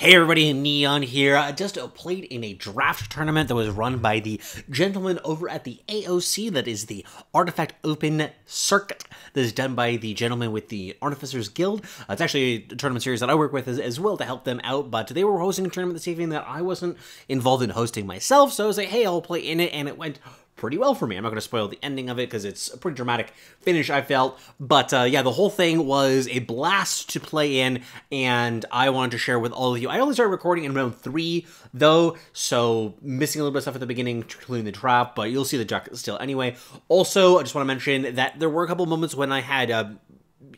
Hey everybody, Neon here. I just played in a draft tournament that was run by the gentleman over at the AOC, that is the Artifact Open Circuit, that is done by the gentleman with the Artificers Guild. It's actually a tournament series that I work with as well to help them out, but they were hosting a tournament this evening that I wasn't involved in hosting myself, so I was like, hey, I'll play in it, and it went pretty well for me. I'm not going to spoil the ending of it because it's a pretty dramatic finish, I felt. But yeah, the whole thing was a blast to play in, and I wanted to share with all of you. I only started recording in round 3, though, so missing a little bit of stuff at the beginning, including the draft, but you'll see the jacket still anyway. Also, I just want to mention that there were a couple moments when I had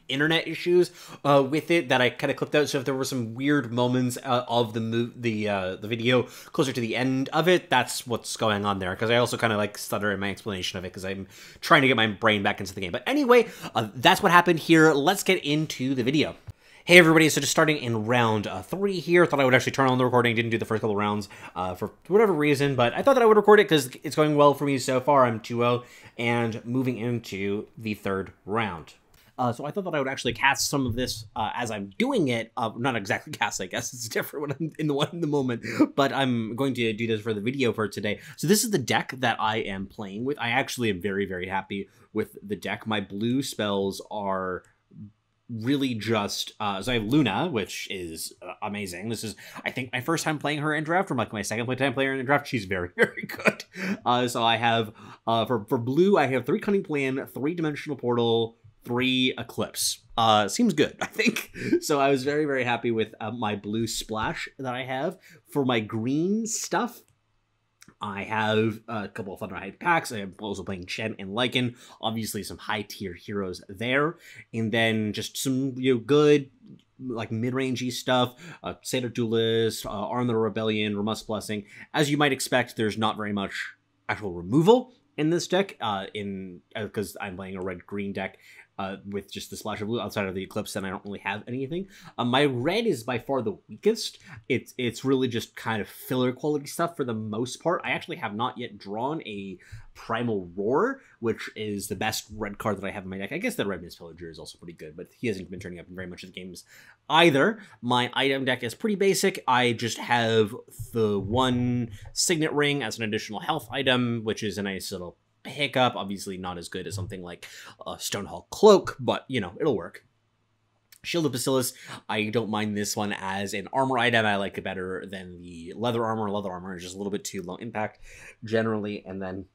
internet issues with it that I kind of clipped out. So if there were some weird moments of the video closer to the end of it, that's what's going on there. Because I also kind of like stutter in my explanation of it because I'm trying to get my brain back into the game. But anyway, that's what happened here. Let's get into the video. Hey everybody, so just starting in round 3 here. Thought I would actually turn on the recording. Didn't do the first couple rounds for whatever reason, but I thought that I would record it because it's going well for me so far. I'm 2-0 and moving into the 3rd round. So I thought that I would actually cast some of this as I'm doing it. Not exactly cast, I guess. It's different when I'm in the moment. But I'm going to do this for the video for today. So this is the deck that I am playing with. I actually am very, very happy with the deck. My blue spells are really just... so I have Luna, which is amazing. This is, I think, my first time playing her in draft, or like my second time playing her in draft. She's very, very good. So I have, for blue, I have 3 Cunning Plan, 3-Dimensional Portal, 3 Eclipse. Seems good, I think. So I was very, very happy with my blue splash that I have. For my green stuff, I have a couple of Thunderhide packs. I'm also playing Chen and Lycan. Obviously, some high-tier heroes there. And then just some, good, like, mid-rangey stuff. Satyr Duelist, Arm the Rebellion, Ramust Blessing. As you might expect, there's not very much actual removal in this deck, because I'm playing a red-green deck. With just the splash of blue outside of the Eclipse, and I don't really have anything. My red is by far the weakest. It's really just kind of filler quality stuff for the most part. I actually have not yet drawn a Primal Roar, which is the best red card that I have in my deck. I guess the Red Mist Pillager is also pretty good, but he hasn't been turning up in very much of the games either. My item deck is pretty basic. I just have the 1 Signet Ring as an additional health item, which is a nice little hiccup. Obviously not as good as something like a Stonehall Cloak, but it'll work. Shield of Bacillus, I don't mind this one as an armor item. I like it better than the leather armor. Leather armor is just a little bit too low impact generally. And then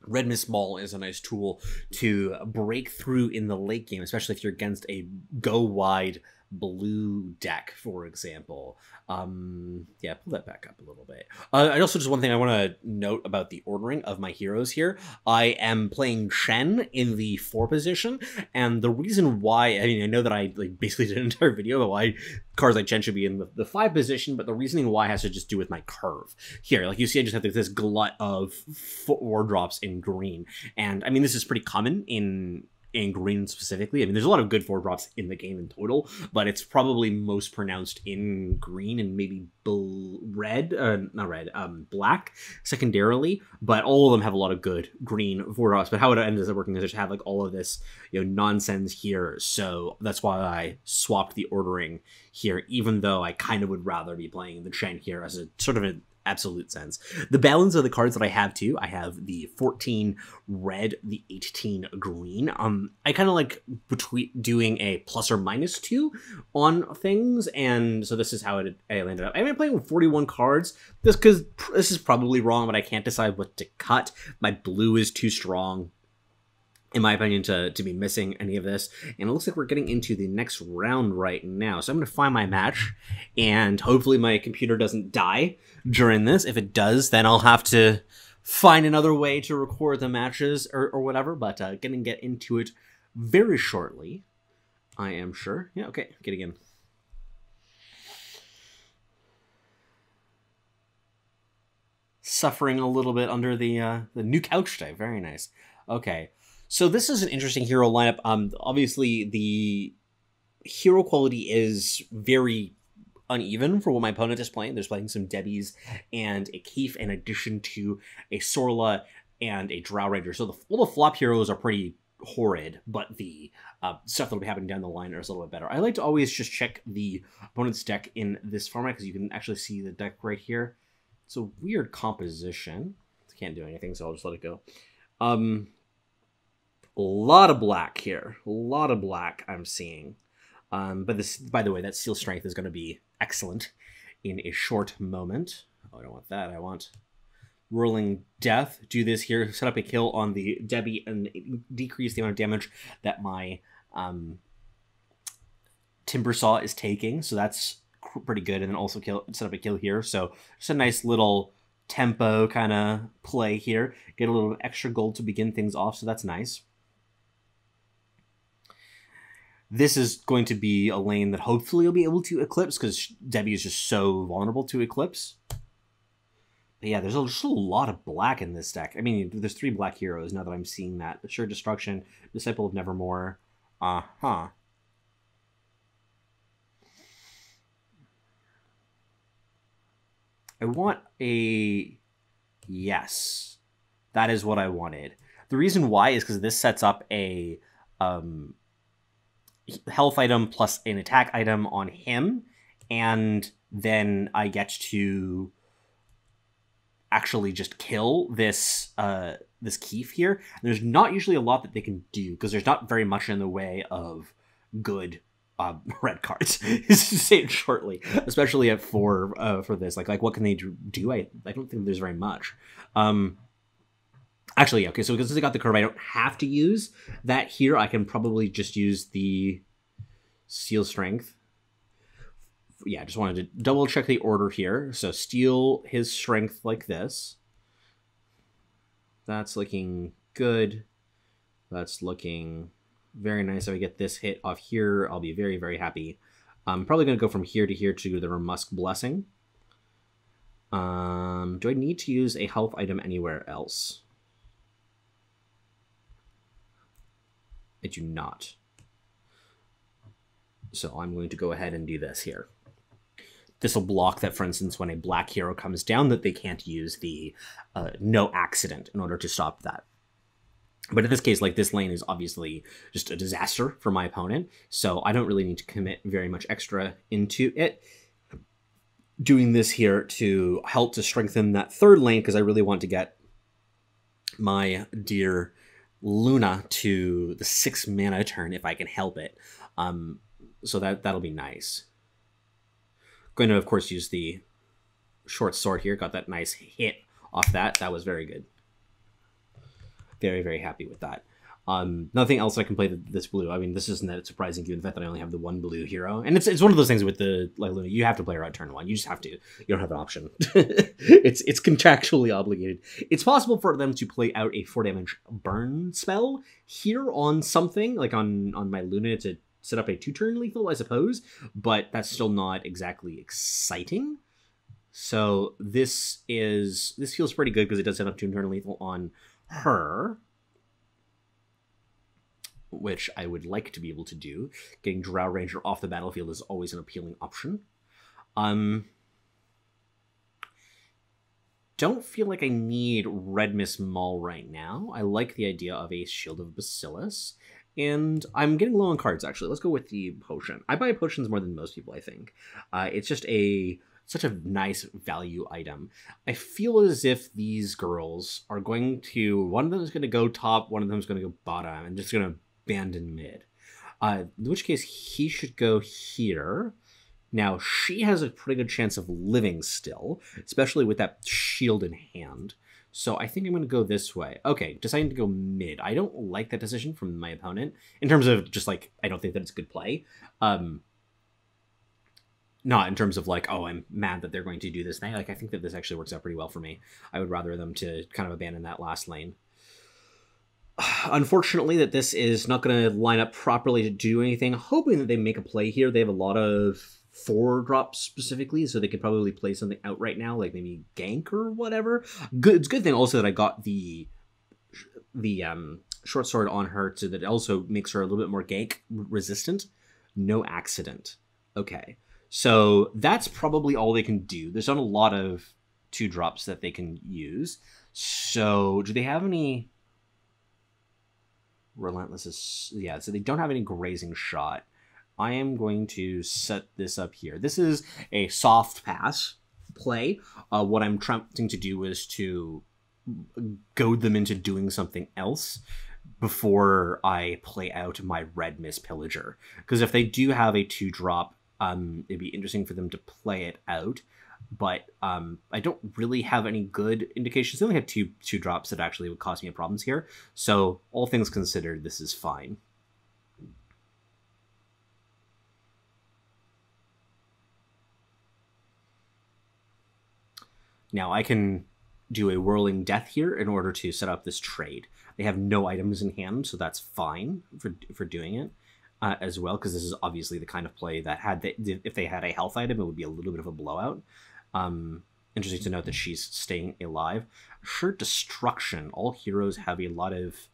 Red Mist Maul is a nice tool to break through in the late game, especially if you're against a go wide blue deck, for example. Yeah, pull that back up a little bit. I also, just one thing I want to note about the ordering of my heroes here. I am playing Shen in the 4 position, and the reason why, I mean, I know that I basically did an entire video about why cards like Shen should be in the 5 position, but the reasoning why has to just do with my curve. Here, like you see, I just have this glut of 4 drops in green, and I mean, this is pretty common in green specifically. I mean, there's a lot of good 4-drops in the game in total, but it's probably most pronounced in green and maybe black secondarily, but all of them have a lot of good green 4-drops. But how it ends up working is just have like all of this nonsense here, so that's why I swapped the ordering here, even though I kind of would rather be playing the Chen here as a sort of an absolute sense. The balance of the cards that I have too, I have the 14 red, the 18 green. I kind of like between doing a +or-2 on things, and so this is how I landed up. I've been playing with 41 cards, because this is probably wrong, but I can't decide what to cut. My blue is too strong, in my opinion, to be missing any of this. And it looks like we're getting into the next round right now. So I'm going to find my match, and hopefully my computer doesn't die during this. If it does, then I'll have to find another way to record the matches or whatever. But gonna get into it very shortly, I am sure. Yeah, okay, get again. Suffering a little bit under the new couch type. Very nice. Okay. So this is an interesting hero lineup. Obviously, the hero quality is very uneven for what my opponent is playing. There's playing some Debbies and a Keef in addition to a Sorla and a Drow Ranger. So all the flop heroes are pretty horrid, but the stuff that'll be happening down the line is a little bit better. I like to always just check the opponent's deck in this format because you can actually see the deck right here. It's a weird composition. Can't do anything, so I'll just let it go. A lot of black here. A lot of black I'm seeing. But this, by the way, that Steel Strength is going to be excellent in a short moment. Oh, I don't want that. I want Whirling Death. Do this here. Set up a kill on the Debbie and decrease the amount of damage that my Timber Saw is taking. So that's pretty good. And then also set up a kill here. So just a nice little tempo kind of play here. Get a little extra gold to begin things off, so that's nice. This is going to be a lane that hopefully you'll be able to eclipse because Debbie is just so vulnerable to eclipse. But yeah, there's just a lot of black in this deck. I mean, there's 3 black heroes now that I'm seeing that. Assured Destruction, Disciple of Nevermore. Uh-huh. I want a... Yes. That is what I wanted. The reason why is because this sets up a health item plus an attack item on him, and then I get to actually just kill this this Keef here. There's not usually a lot that they can do, because there's not very much in the way of good red cards, to say it shortly, especially at 4 for this. Like what can they do? I don't think there's very much. Actually, yeah, okay, so because I got the curve, I don't have to use that here. I can probably just use the Steel Strength. Yeah, I just wanted to double check the order here. So steal his strength like this. That's looking good. That's looking very nice. If I get this hit off here, I'll be very, very happy. I'm probably going to go from here to here to the Remusk Blessing. Do I need to use a health item anywhere else? I do not. So I'm going to go ahead and do this here. This will block that, for instance, when a black hero comes down, that they can't use the no accident in order to stop that. But in this case, like, this lane is obviously just a disaster for my opponent, so I don't really need to commit very much extra into it. Doing this here to help to strengthen that third lane, because I really want to get my dear Luna to the 6 mana turn if I can help it. So that'll be nice. Going to, of course, use the short sword here. Got that nice hit off that. That was very good. Very, very happy with that. Nothing else I can play this blue. I mean, this isn't that surprising given the fact that I only have the 1 blue hero. And it's one of those things with the Luna. You have to play her out turn 1. You just have to. You don't have an option. It's contractually obligated. It's possible for them to play out a 4 damage burn spell here on something, like on my Luna, to set up a 2-turn lethal, I suppose. But that's still not exactly exciting. So this feels pretty good because it does set up 2-turn lethal on her, which I would like to be able to do. Getting Drow Ranger off the battlefield is always an appealing option. Don't feel like I need Red Mist Maul right now. I like the idea of a Shield of Bacillus, and I'm getting low on cards, actually. Let's go with the potion. I buy potions more than most people, I think. It's just such a nice value item. I feel as if these girls are going to... One of them is going to go top, one of them is going to go bottom, and just going to abandon mid. In which case, he should go here. Now, she has a pretty good chance of living still, especially with that shield in hand. So I think I'm going to go this way. Okay, deciding to go mid. I don't like that decision from my opponent. In terms of just, like, I don't think that it's a good play. Not in terms of like, oh, I'm mad that they're going to do this thing. Like, I think that this actually works out pretty well for me. I would rather them to kind of abandon that last lane. Unfortunately, that this is not going to line up properly to do anything. Hoping that they make a play here. They have a lot of 4-drops specifically, so they could probably play something out right now, like maybe gank or whatever. Good. It's a good thing also that I got the short sword on her, so that it also makes her a little bit more gank resistant. No accident. Okay. So that's probably all they can do. There's not a lot of 2-drops that they can use. So do they have any... Relentless is, yeah, so they don't have any grazing shot. I am going to set this up here. This is a soft pass play. What I'm attempting to do is to goad them into doing something else before I play out my red Miss Pillager. Because if they do have a 2-drop, it'd be interesting for them to play it out. But I don't really have any good indications. They only have two drops that actually would cause me problems here. So all things considered, this is fine. Now I can do a Whirling Death here in order to set up this trade. They have no items in hand, so that's fine for doing it as well, because this is obviously the kind of play that if they had a health item, it would be a little bit of a blowout. Interesting to note that she's staying alive. Sure, Destruction. All heroes have a lot of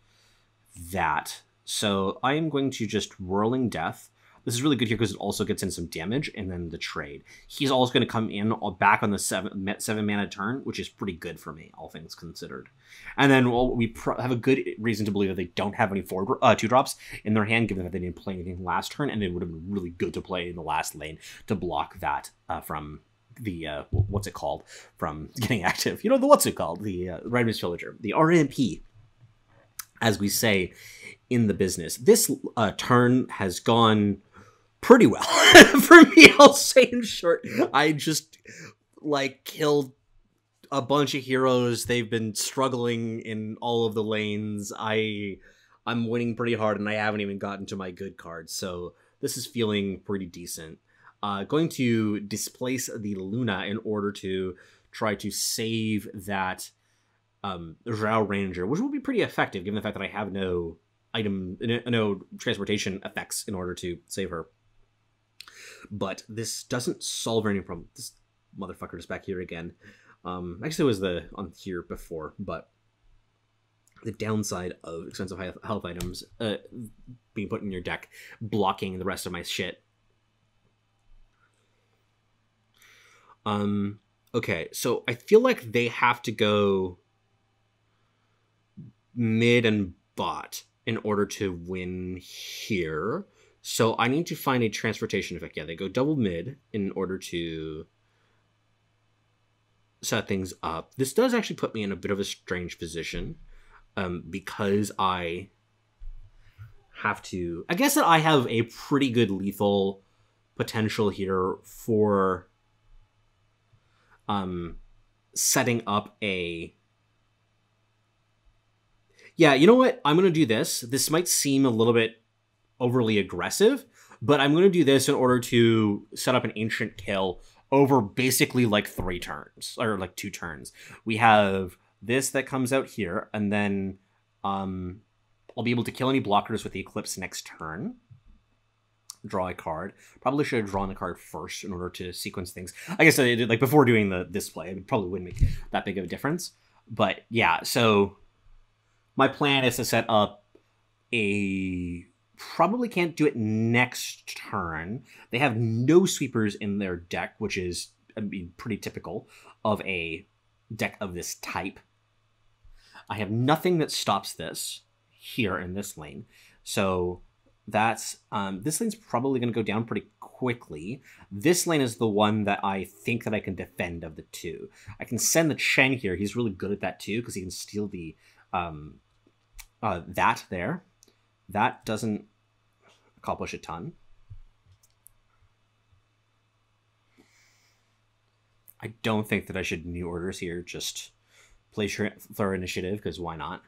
that. So I am going to just Whirling Death. This is really good here because it also gets in some damage, and then the trade. He's also going to come in back on the 7 mana turn, which is pretty good for me, all things considered. And then we have a good reason to believe that they don't have any 2-drops in their hand, given that they didn't play anything last turn, and it would have been really good to play in the last lane to block that from the, what's it called, from getting active. You know, what's it called? The Red Miss Pillager. The RMP, as we say in the business. This turn has gone pretty well for me, I'll say in short. I just, like, killed a bunch of heroes. They've been struggling in all of the lanes. I'm winning pretty hard, and I haven't even gotten to my good cards, so this is feeling pretty decent. Going to displace the Luna in order to try to save that Drow Ranger, which will be pretty effective, given the fact that I have no transportation effects in order to save her. But this doesn't solve any problem. This motherfucker is back here again. Actually, it was on here before, but the downside of expensive health items being put in your deck, blocking the rest of my shit. Okay, so I feel like they have to go mid and bot in order to win here. So I need to find a transportation effect. Yeah, they go double mid in order to set things up. This does actually put me in a bit of a strange position, because I have to... I guess that I have a pretty good lethal potential here for setting up a... Yeah, you know what? I'm going to do this. This might seem a little bit overly aggressive, but I'm going to do this in order to set up an Ancient Kill over basically like 3 turns, or like 2 turns. We have this that comes out here, and then I'll be able to kill any blockers with the Eclipse next turn. Draw a card. Probably should have drawn a card first in order to sequence things. I guess I did, like, before doing the display, it probably wouldn't make that big of a difference. But yeah, so my plan is to set up a... Probably can't do it next turn. They have no sweepers in their deck, which is, I mean, pretty typical of a deck of this type. I have nothing that stops this here in this lane. So that's, this lane's probably going to go down pretty quickly. This lane is the one that I think that I can defend of the 2. I can send the Chen here. He's really good at that too, because he can steal the, that there. That doesn't accomplish a ton. I don't think that I should new orders here. Just play Throw Initiative, because why not?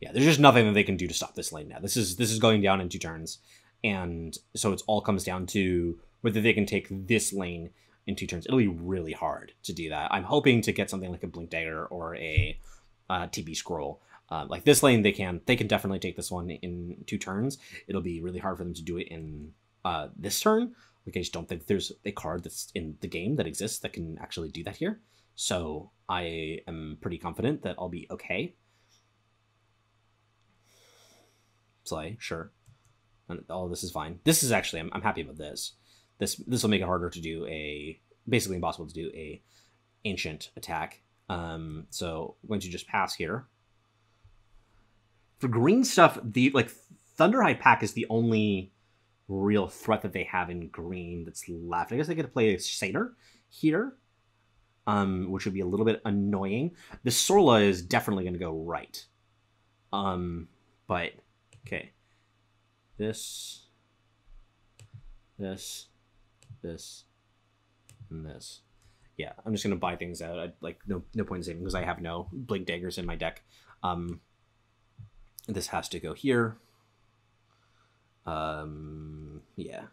Yeah, there's just nothing that they can do to stop this lane now. This is going down in 2 turns, and so it all comes down to whether they can take this lane in 2 turns. It'll be really hard to do that. I'm hoping to get something like a Blink Dagger or a TB Scroll. Like this lane, they can definitely take this one in 2 turns. It'll be really hard for them to do it in this turn. Like, I just don't think there's a card that's in the game that exists that can actually do that here. So I am pretty confident that I'll be okay. Play, sure. And all this is fine. This is actually, I'm happy about this. This will make it harder to do basically impossible to do a ancient attack. So I'm going to just pass here. For green stuff, the like Thunderhide Pack is the only real threat that they have in green that's left. I guess they get to play a Satyr here, which would be a little bit annoying. The Sorla is definitely going to go right. But okay, this, and this. Yeah, I'm just gonna buy things out. No point in saving because I have no Blink Daggers in my deck. This has to go here. Yeah,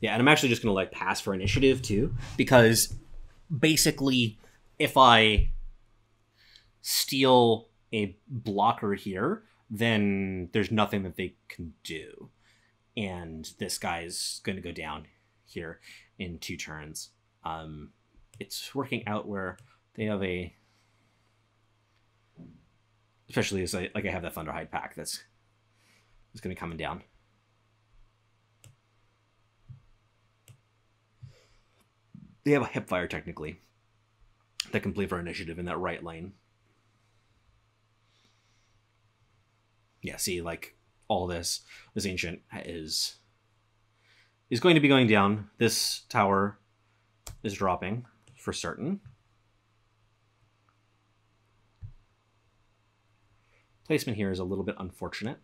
and I'm actually just gonna like pass for initiative too, because basically, if I steal a blocker here, then there's nothing that they can do, and this guy's gonna go down here in 2 turns. It's working out where they have a, especially as I have that Thunderhide Pack that's going to come down. They have a Hipfire technically that can play for initiative in that right lane. Yeah, see, like all this ancient is going to be going down. This tower is dropping for certain. Placement here is a little bit unfortunate.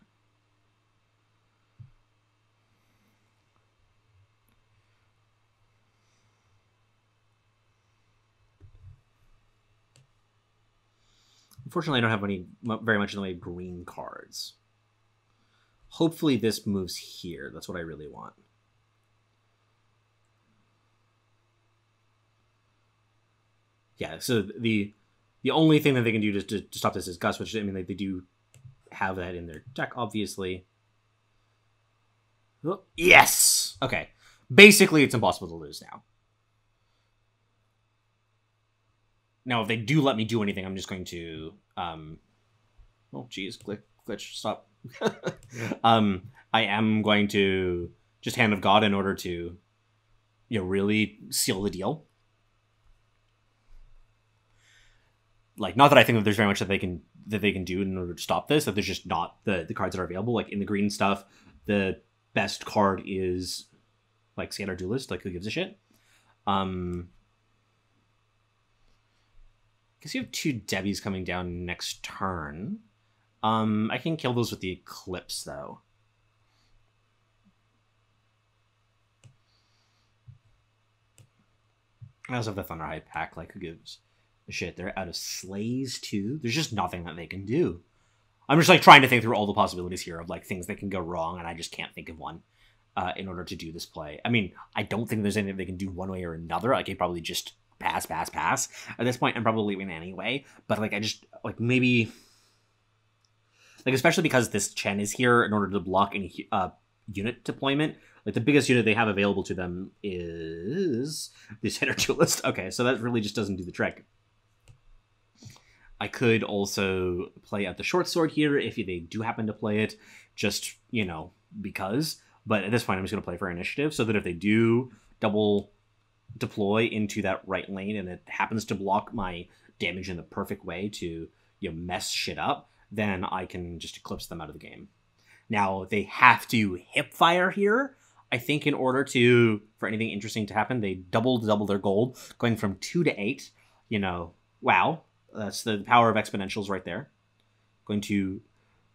Unfortunately, I don't have very much in the way of green cards. Hopefully this moves here. That's what I really want. Yeah, so the only thing that they can do to stop this is Gust, which, I mean, they do have that in their deck, obviously. Oh, yes! Okay. Basically, it's impossible to lose now. Now, if they do let me do anything, I'm just going to... oh, geez. Glitch, stop. I am going to just Hand of God in order to, really seal the deal. Like, not that I think that there's very much that they can do in order to stop this, that there's just not the cards that are available. Like, in the green stuff, the best card is, like, Scalar Duelist. Like, who gives a shit? Guess you have 2 Debbies coming down next turn. I can kill those with the Eclipse, though. I also have the Thunderhide Pack. Like, who gives a shit? They're out of Slays, too. There's just nothing that they can do. I'm just, like, trying to think through all the possibilities here of, like, things that can go wrong, and I just can't think of one in order to do this play. I mean, I don't think there's anything they can do one way or another. Like, could probably just pass. At this point, I'm probably leaving anyway. But, like, I just, like, maybe... Like, especially because this Chen is here in order to block any unit deployment. Like, the biggest unit they have available to them is the Center Duelist. Okay, so that really just doesn't do the trick. I could also play out the Short Sword here if they do happen to play it, just, because. But at this point, I'm just going to play for initiative, so that if they do double deploy into that right lane and it happens to block my damage in the perfect way to, mess shit up, then I can just Eclipse them out of the game. Now, they have to Hipfire here. I think in order for anything interesting to happen, they double their gold, going from 2 to 8. Wow. That's the power of exponentials right there. Going to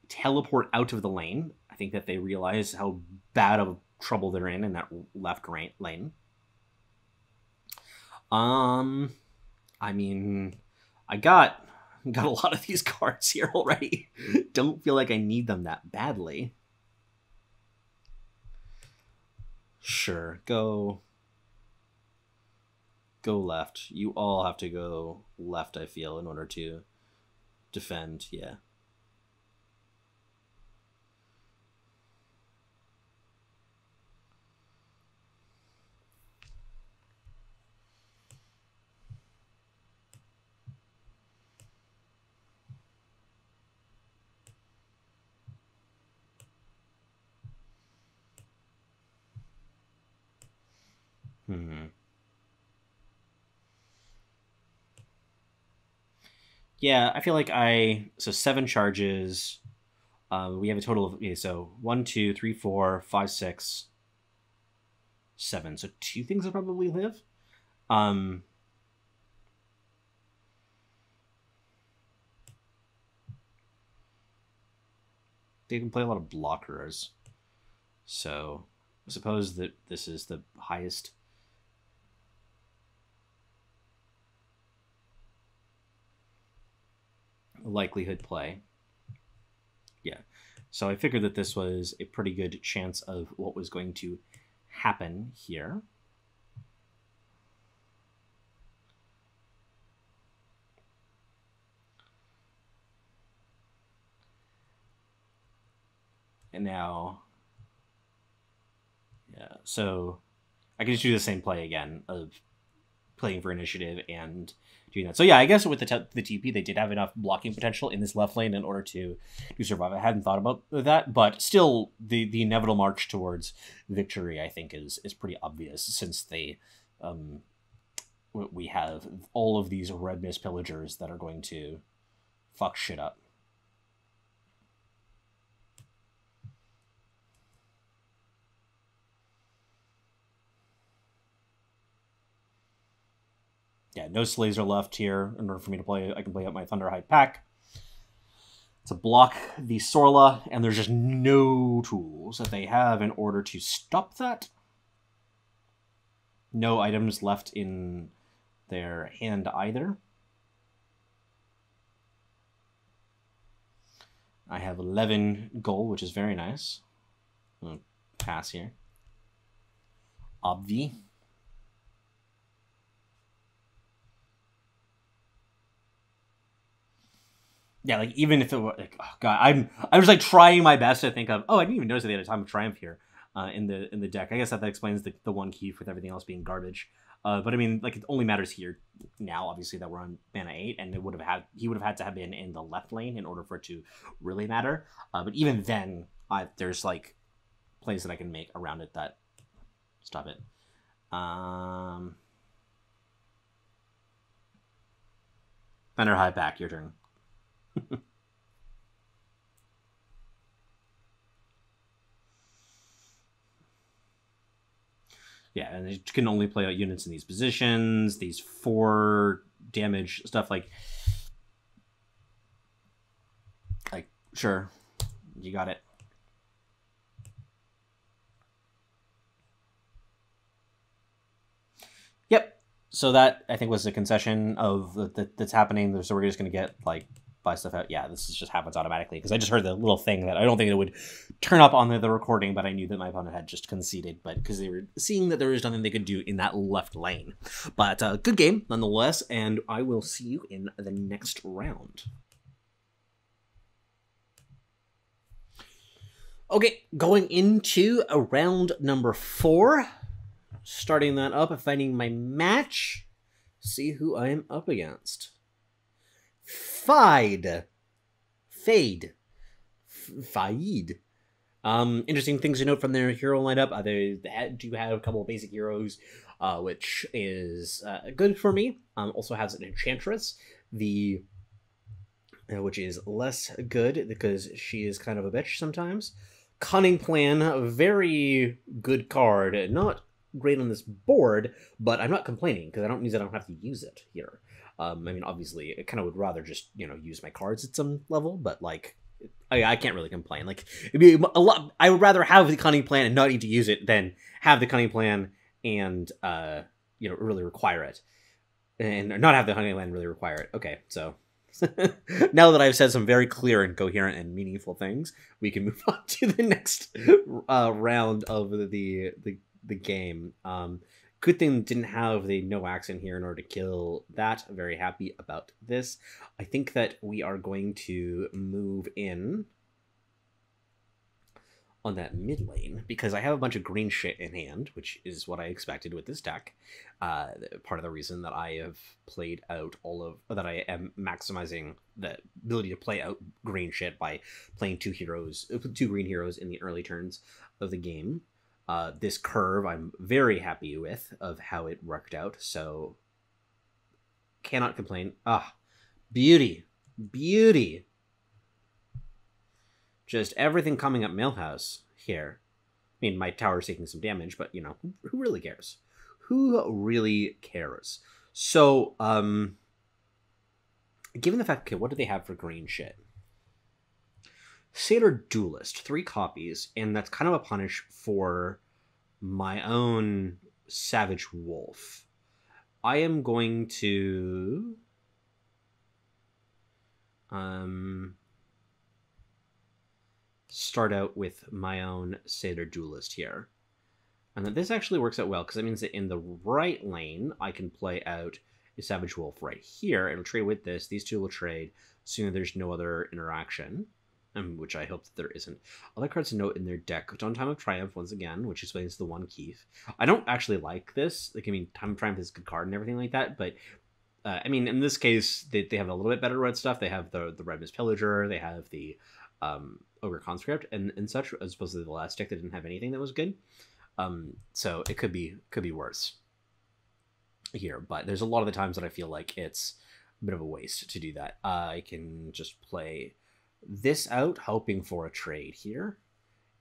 teleport out of the lane. I think that they realize how bad of trouble they're in that left lane. I mean, I got a lot of these cards here already. Don't feel like I need them that badly. Sure, go left. You all have to go left, I feel, in order to defend. Yeah. Yeah, I feel like so 7 charges. We have a total of, okay, so 1, 2, 3, 4, 5, 6, 7. So 2 things will probably live. They can play a lot of blockers. So I suppose that this is the highest likelihood play. Yeah. So I figured that this was a pretty good chance of what was going to happen here. And now, yeah, so I can just do the same play again of playing for initiative and doing that. So yeah, I guess with the TP, they did have enough blocking potential in this left lane in order to survive. I hadn't thought about that, but still, the inevitable march towards victory, I think, is pretty obvious since they, we have all of these red mist pillagers that are going to fuck shit up. Yeah, no slays are left here in order for me to play. I can play out my Thunderhide pack to block the Sorla, and there's just no tools that they have in order to stop that. No items left in their hand either. I have 11 gold, which is very nice. I'm going to pass here. Obvi. Yeah, like even if it were like, oh god, I was like trying my best to think of, oh, I didn't even notice that they had a Time of Triumph here in the deck. I guess that explains the one key with everything else being garbage. But I mean, like it only matters here now, obviously, that we're on mana 8, and he would have had to have been in the left lane in order for it to really matter. But even then, there's like plays that I can make around it that stop it. Thunder High back, your turn. Yeah, and it can only play out units in these positions, these 4 damage stuff, like sure, you got it. Yep. So that, I think, was a concession of that's happening. So we're just going to get like buy stuff out. Yeah, this just happens automatically because I just heard the little thing that I don't think it would turn up on the recording, but I knew that my opponent had just conceded, but because they were seeing that there was nothing they could do in that left lane. But good game nonetheless, and I will see you in the next round. Okay, going into round number 4. Starting that up and finding my match. See who I am up against. Fade. Interesting things to note from their hero lineup. They do have a couple of basic heroes, which is good for me. Also has an Enchantress, which is less good because she is kind of a bitch sometimes. Cunning Plan, a very good card. Not great on this board, but I'm not complaining because I don't have to use it here. I mean, obviously, I kind of would rather just use my cards at some level, but like, I can't really complain. Like, it'd be a lot. I would rather have the Cunning Plan and not need to use it than have the Cunning Plan and really require it, and not have the Cunning Plan really require it. Okay, so. Now that I've said some very clear and coherent and meaningful things, we can move on to the next round of the game. Good thing didn't have the no axe in here in order to kill that. Very happy about this. I think that we are going to move in on that mid lane because I have a bunch of green shit in hand, which is what I expected with this deck. Part of the reason that I have played out that I am maximizing the ability to play out green shit by playing 2 green heroes in the early turns of the game. This curve I'm very happy with of how it worked out, so cannot complain. Beauty. Beauty. Just everything coming up Millhouse here. I mean, my tower's taking some damage, but, you know, who really cares? Who really cares? So, given the fact, okay, what do they have for green shit? Satyr Duelist, 3 copies, and that's kind of a punish for my own Savage Wolf. I am going to... start out with my own Satyr Duelist here. And then this actually works out well, because that means that in the right lane, I can play out a Savage Wolf right here. It'll trade with this. These two will trade, assuming there's no other interaction, which I hope that there isn't. Other cards to note in their deck. Time of Triumph, once again, which explains the 1 Keith. I don't actually like this. Like, I mean, Time of Triumph is a good card and everything like that, but I mean, in this case, they have a little bit better red stuff. They have the Red Mist Pillager. They have the Ogre Conscript and such, as opposed to the last deck that didn't have anything that was good. So it could be worse here, but there's a lot of the times that I feel like it's a bit of a waste to do that. I can just play this out, hoping for a trade here,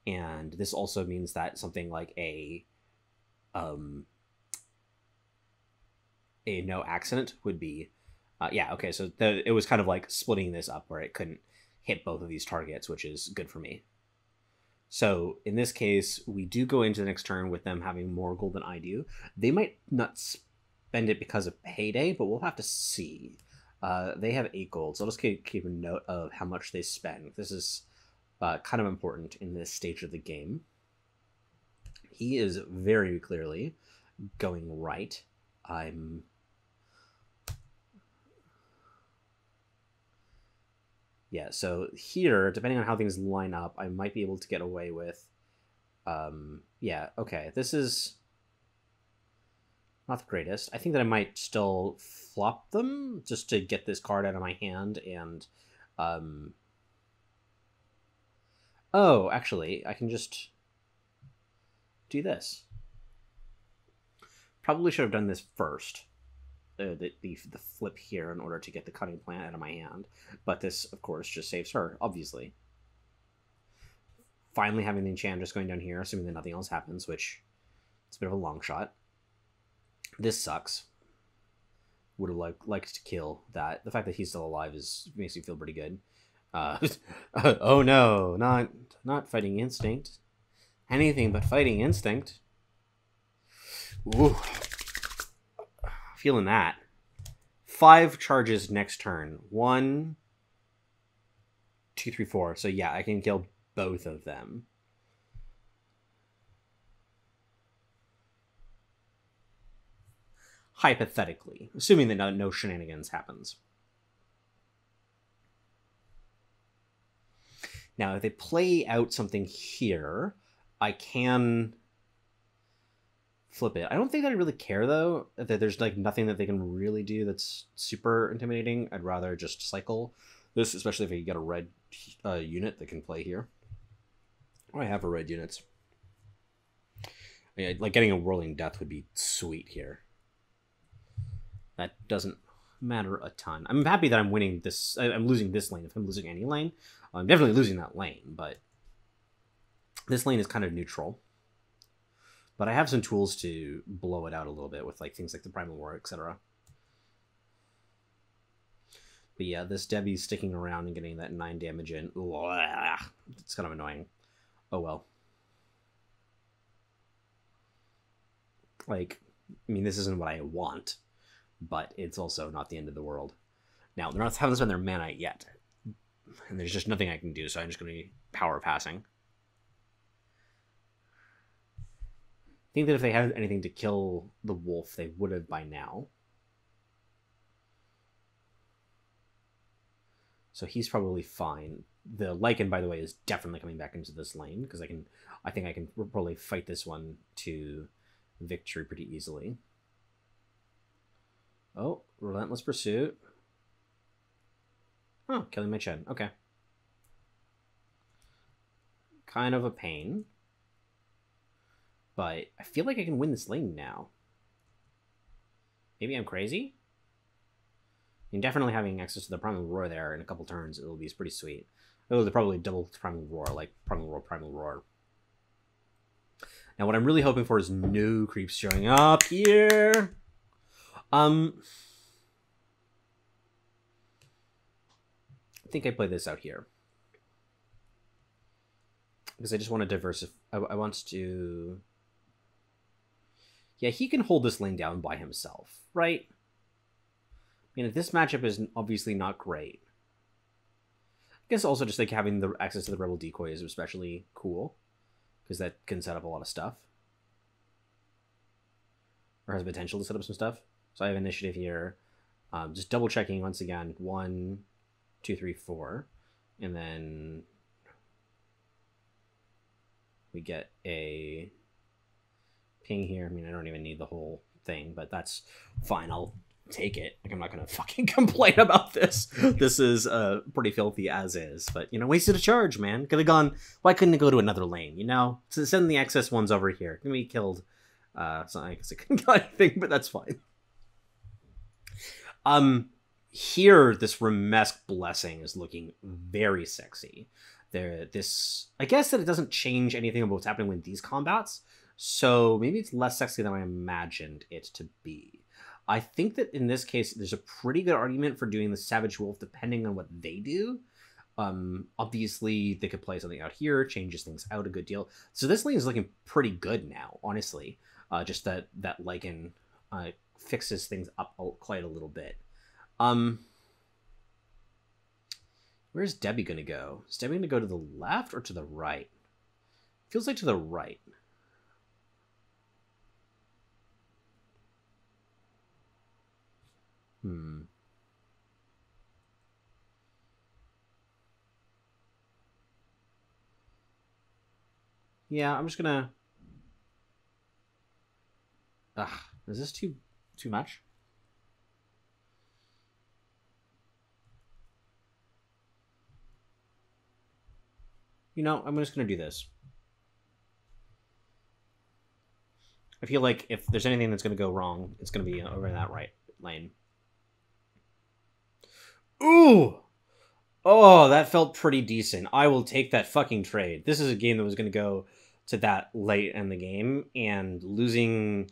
and this also means that something like a no accident would be yeah, okay, so it was kind of like splitting this up where it couldn't hit both of these targets, which is good for me. So in this case, we do go into the next turn with them having more gold than I do. They might not spend it because of payday, but we'll have to see. They have 8 gold, so I'll just keep a note of how much they spend. This is kind of important in this stage of the game. He is very clearly going right. Yeah, so here, depending on how things line up, I might be able to get away with... yeah, okay, this is not the greatest. I think that I might still flop them just to get this card out of my hand and... oh, actually, I can just do this. Probably should have done this first. The flip here in order to get the cutting plant out of my hand. But this, of course, just saves her, obviously. Finally having the Enchantress going down here, assuming that nothing else happens, which it's a bit of a long shot. This sucks. Would have liked to kill that. The fact that he's still alive makes me feel pretty good. Oh no, not Fighting Instinct. Anything but Fighting Instinct. Ooh. Feeling that. 5 charges next turn. 1, 2, 3, 4. So yeah, I can kill both of them. Hypothetically, assuming that no shenanigans happens. Now, if they play out something here, I can flip it. I don't think that I really care, though, that there's like nothing that they can really do that's super intimidating. I'd rather just cycle this, especially if I get a red unit that can play here. I have a red units. Yeah, like getting a Whirling Death would be sweet here. That doesn't matter a ton. I'm happy that I'm winning this. I'm losing this lane. If I'm losing any lane, I'm definitely losing that lane, but this lane is kind of neutral. But I have some tools to blow it out a little bit with like things like the Primal War, etc. But yeah, this Debbie's sticking around and getting that 9 damage in. Ooh, it's kind of annoying. Oh well. Like, I mean, this isn't what I want, but it's also not the end of the world. Now, they're not haven't spent their mana yet, and there's just nothing I can do, so I'm just going to be power passing. I think that if they had anything to kill the wolf, they would have by now. So he's probably fine. The Lycan, by the way, is definitely coming back into this lane, because I think I can probably fight this one to victory pretty easily. Oh, Relentless Pursuit. Oh, killing my Chen. Okay. Kind of a pain. But I feel like I can win this lane now. Maybe I'm crazy? And definitely having access to the Primal Roar there in a couple turns, it'll be pretty sweet. It'll probably double Primal Roar, like Primal Roar, Primal Roar. Now, what I'm really hoping for is no creeps showing up here. I think I play this out here. Because I just want to diversify. I want to... Yeah, he can hold this lane down by himself, right? I mean, this matchup is obviously not great. I guess also just like having the access to the Rebel Decoy is especially cool. Because that can set up a lot of stuff. Or has potential to set up some stuff. So I have initiative here. Just double checking once again. 1, 2, 3, 4. And then we get a ping here. I mean, I don't even need the whole thing, but that's fine. I'll take it. Like, I'm not gonna fucking complain about this. This is pretty filthy as is, but you know, wasted a charge, man. Could have gone. Why couldn't it go to another lane? You know, so send the excess ones over here. Can be killed. So I guess I couldn't get anything, but that's fine. Here this Remesk Blessing is looking very sexy. This, I guess that it doesn't change anything about what's happening with these combats, so maybe it's less sexy than I imagined it to be. I think that in this case, there's a pretty good argument for doing the Savage Wolf depending on what they do. Obviously, they could play something out here, changes things out a good deal. So this lane is looking pretty good now, honestly. Just that Lycan fixes things up quite a little bit. Where's Debbie going to go? Is Debbie going to go to the left or to the right? Feels like to the right. Yeah, I'm just gonna... Ugh, is this too much? You know, I'm just gonna do this. I feel like if there's anything that's gonna go wrong, it's gonna be over in that right lane. Ooh! Oh, that felt pretty decent. I will take that fucking trade. This is a game that was going to go to that late in the game, and losing...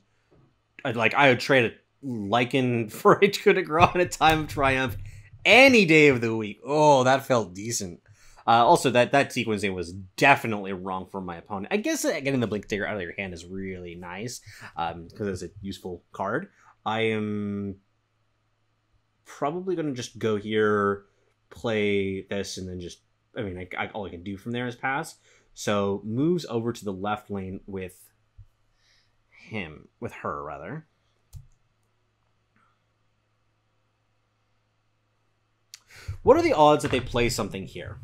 Like, I would trade a Lycan for a Coup de Grace in a time of triumph any day of the week. Oh, that felt decent. Also, that sequencing was definitely wrong for my opponent. I guess getting the Blink Dagger out of your hand is really nice, because it's a useful card. I am probably going to just go here, play this, and then just... I mean, all I can do from there is pass. So, moves over to the left lane with her, rather. What are the odds that they play something here?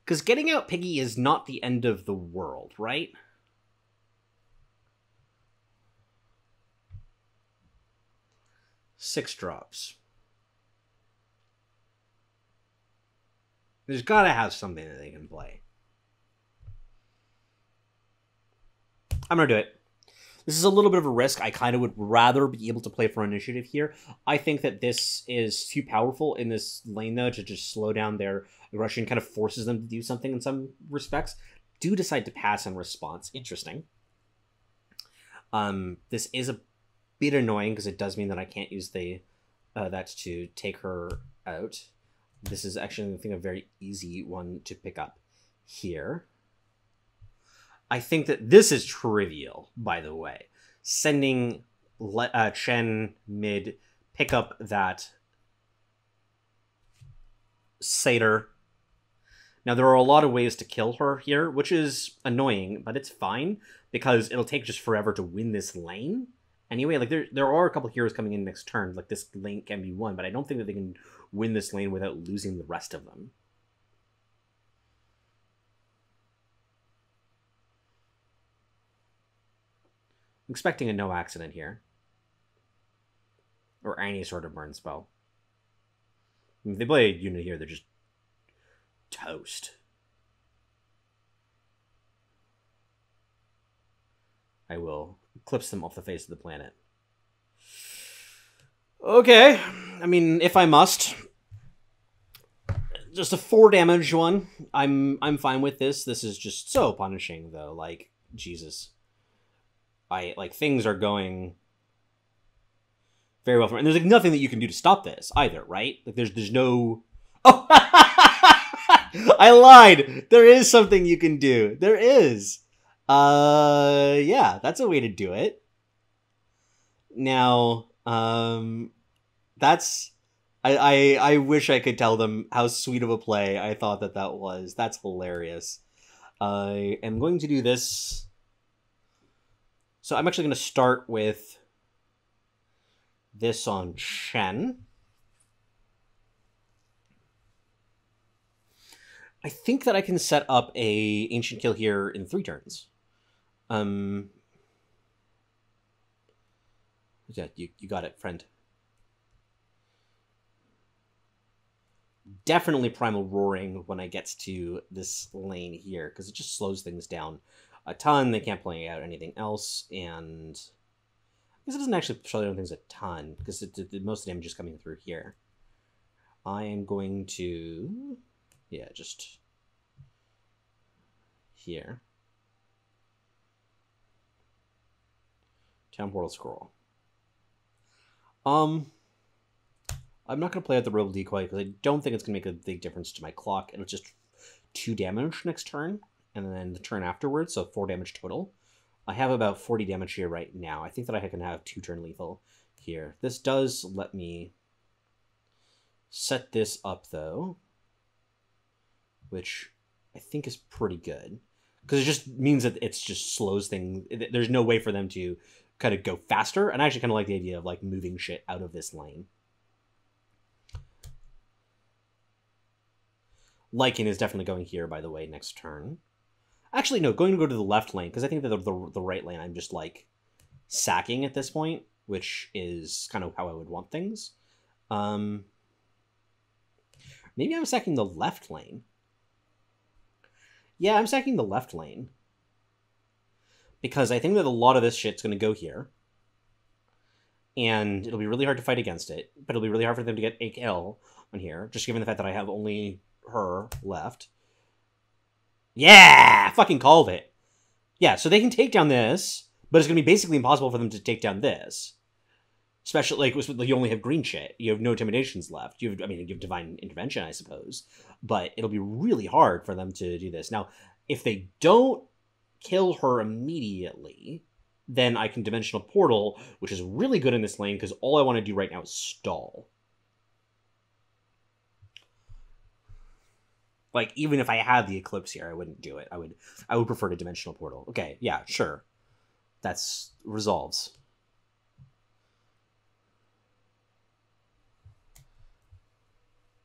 Because getting out Piggy is not the end of the world, right? Six drops. There's gotta have something that they can play. I'm gonna do it. This is a little bit of a risk. I kind of would rather be able to play for initiative here. I think that this is too powerful in this lane, though, to just slow down their aggression. Kind of forces them to do something in some respects. Do decide to pass in response. Interesting. This is a bit annoying because it does mean that I can't use the that to take her out. This is actually, I think, a very easy one to pick up here. I think that this is trivial, by the way. Sending Chen mid, pick up that Satyr. Now, there are a lot of ways to kill her here, which is annoying, but it's fine, because it'll take just forever to win this lane. Anyway, like, there are a couple heroes coming in next turn. Like, this lane can be won, but I don't think that they can win this lane without losing the rest of them. I'm expecting a no accident here. Or any sort of burn spell. If they play a unit here, they're just toast. I will eclipse them off the face of the planet. Okay, I mean, if I must. Just a 4 damage one. I'm fine with this. This is just so punishing, though. Like, Jesus. Things are going very well for me. And there's, like, nothing that you can do to stop this, either, right? Like, there's no... Oh! I lied! There is something you can do. There is. Yeah, that's a way to do it. Now, that's... I wish I could tell them how sweet of a play I thought that was. That's hilarious. I am going to do this. So I'm actually going to start with this on Shen. I think that I can set up a Ancient Kill here in 3 turns. Yeah, you got it, friend. Definitely Primal Roaring when I get to this lane here, because it just slows things down a ton. They can't play out anything else, and I guess it doesn't actually slow down things a ton, because most of the damage is coming through here. I am going to... yeah, just... here. Town Portal Scroll. I'm not going to play out the Rogue Decoy because I don't think it's going to make a big difference to my clock. And it's just 2 damage next turn, and then the turn afterwards, so 4 damage total. I have about 40 damage here right now. I think that I can have 2-turn lethal here. This does let me set this up, though, which I think is pretty good. Because it just means that it's just slows things. There's no way for them to kind of go faster, and I actually kind of like the idea of like moving shit out of this lane. Lycan is definitely going here, by the way, next turn. Actually, no, going to go to the left lane, because I think that the right lane I'm just, like, sacking at this point, which is kind of how I would want things. Maybe I'm sacking the left lane. Yeah, I'm sacking the left lane. Because I think that a lot of this shit's going to go here. And it'll be really hard to fight against it, but it'll be really hard for them to get a kill on here, just given the fact that I have only... her left. Yeah! Fucking called it. Yeah, so they can take down this, but it's going to be basically impossible for them to take down this. Especially, like, you only have green shit. You have no intimidations left. You have Divine Intervention, I suppose. But it'll be really hard for them to do this. Now, if they don't kill her immediately, then I can Dimensional Portal, which is really good in this lane, because all I want to do right now is stall. Like, even if I had the Eclipse here, I wouldn't do it. I would prefer to Dimensional Portal. Okay, yeah, sure. That's resolves.